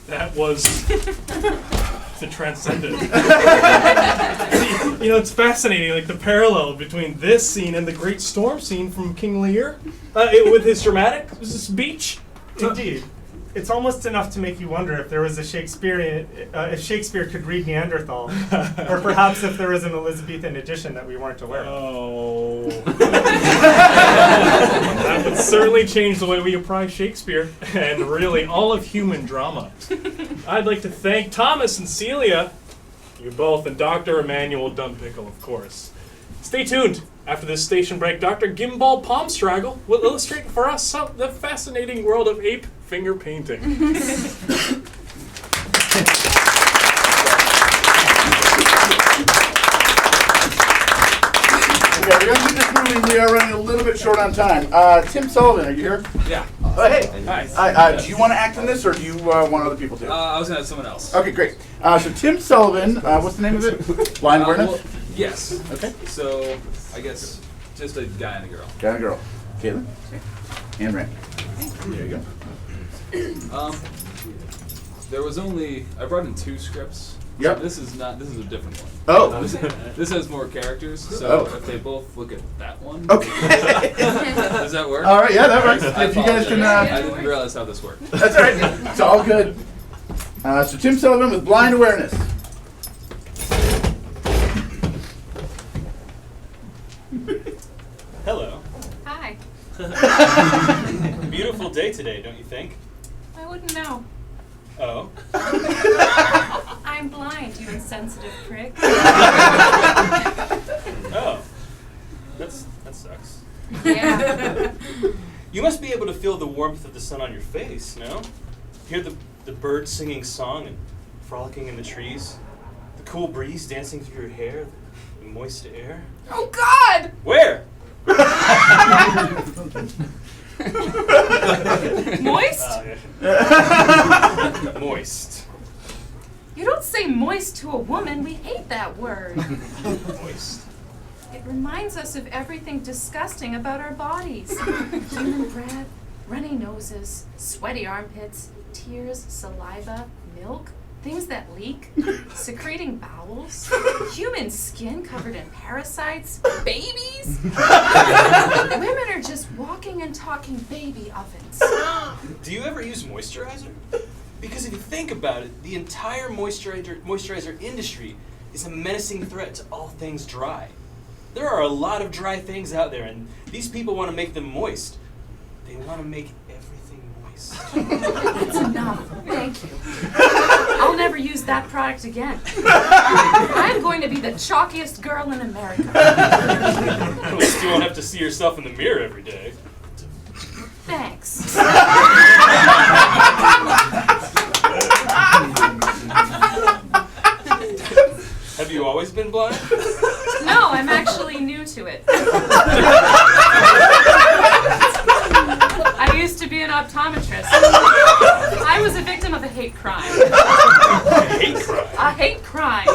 Speaker 21: That was the transcendent. You know, it's fascinating, like the parallel between this scene and the Great Storm scene from King Lear, with his dramatic speech.
Speaker 12: Indeed. It's almost enough to make you wonder if there was a Shakespearean, if Shakespeare could read Neanderthal, or perhaps if there was an Elizabethan edition that we weren't aware of.
Speaker 21: Oh. That would certainly change the way we appraise Shakespeare and really all of human drama. I'd like to thank Thomas and Celia, you both, and Dr. Emmanuel Dunpickle, of course. Stay tuned. After this station break, Dr. Gimbal Palmstraggle will illustrate for us the fascinating world of ape finger painting.
Speaker 2: Okay, we're going to keep this moving. We are running a little bit short on time. Tim Sullivan, are you here?
Speaker 13: Yeah.
Speaker 2: Hey.
Speaker 13: Hi.
Speaker 2: Do you want to act in this, or do you want other people to?
Speaker 13: I was going to have someone else.
Speaker 2: Okay, great. So Tim Sullivan, what's the name of it? Blind awareness?
Speaker 13: Well, yes.
Speaker 2: Okay.
Speaker 13: So, I guess just a guy and a girl.
Speaker 2: Guy and a girl. Caitlin? And Randy. There you go.
Speaker 13: There was only, I brought in 2 scripts.
Speaker 2: Yep.
Speaker 13: So this is a different one.
Speaker 2: Oh.
Speaker 13: This has more characters, so if they both look at that one.
Speaker 2: Okay.
Speaker 13: Does that work?
Speaker 2: All right, yeah, that works.
Speaker 13: I
Speaker 2: If you guys can,
Speaker 13: I didn't realize how this worked.
Speaker 2: That's all right. It's all good. So Tim Sullivan with blind awareness.
Speaker 17: Hello.
Speaker 4: Hi.
Speaker 17: Beautiful day today, don't you think?
Speaker 4: I wouldn't know.
Speaker 17: Oh.
Speaker 4: I'm blind, you insensitive prick.
Speaker 17: Oh. That sucks.
Speaker 4: Yeah.
Speaker 17: You must be able to feel the warmth of the sun on your face, no? Hear the birds singing song and frolicking in the trees. The cool breeze dancing through your hair. The moist air.
Speaker 4: Oh God!
Speaker 17: Where?
Speaker 4: Moist?
Speaker 17: Moist.
Speaker 4: You don't say moist to a woman. We hate that word.
Speaker 17: Moist.
Speaker 4: It reminds us of everything disgusting about our bodies. Human breath, runny noses, sweaty armpits, tears, saliva, milk, things that leak, secreting bowels, human skin covered in parasites, babies. Women are just walking and talking baby ovens.
Speaker 17: Do you ever use moisturizer? Because if you think about it, the entire moisturizer industry is a menacing threat to all things dry. There are a lot of dry things out there, and these people want to make them moist. They want to make everything moist.
Speaker 4: That's enough. Thank you. I'll never use that product again. I'm going to be the chalkiest girl in America.
Speaker 17: At least you won't have to see yourself in the mirror every day.
Speaker 4: Thanks.
Speaker 17: Have you always been blind?
Speaker 4: No, I'm actually new to it. I used to be an optometrist. I was a victim of a hate crime.
Speaker 17: A hate crime?
Speaker 4: A hate crime.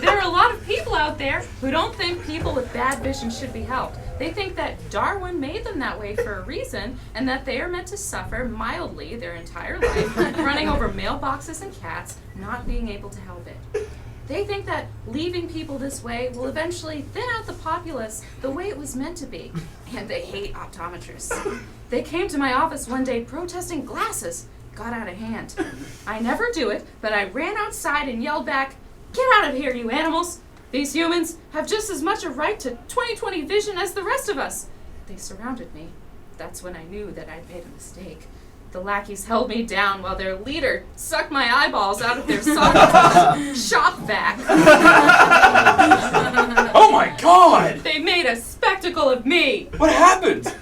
Speaker 4: There are a lot of people out there who don't think people with bad vision should be helped. They think that Darwin made them that way for a reason, and that they are meant to suffer mildly their entire life, running over mailboxes and cats, not being able to help it. They think that leaving people this way will eventually thin out the populace the way it was meant to be. And they hate optometrists. They came to my office one day protesting glasses. Got out of hand. I never do it, but I ran outside and yelled back, "Get out of here, you animals! These humans have just as much a right to 20/20 vision as the rest of us." They surrounded me. That's when I knew that I'd made a mistake. The lackeys held me down while their leader sucked my eyeballs out of their shop vac.
Speaker 17: Oh my God!
Speaker 4: They made a spectacle of me.
Speaker 17: What happened?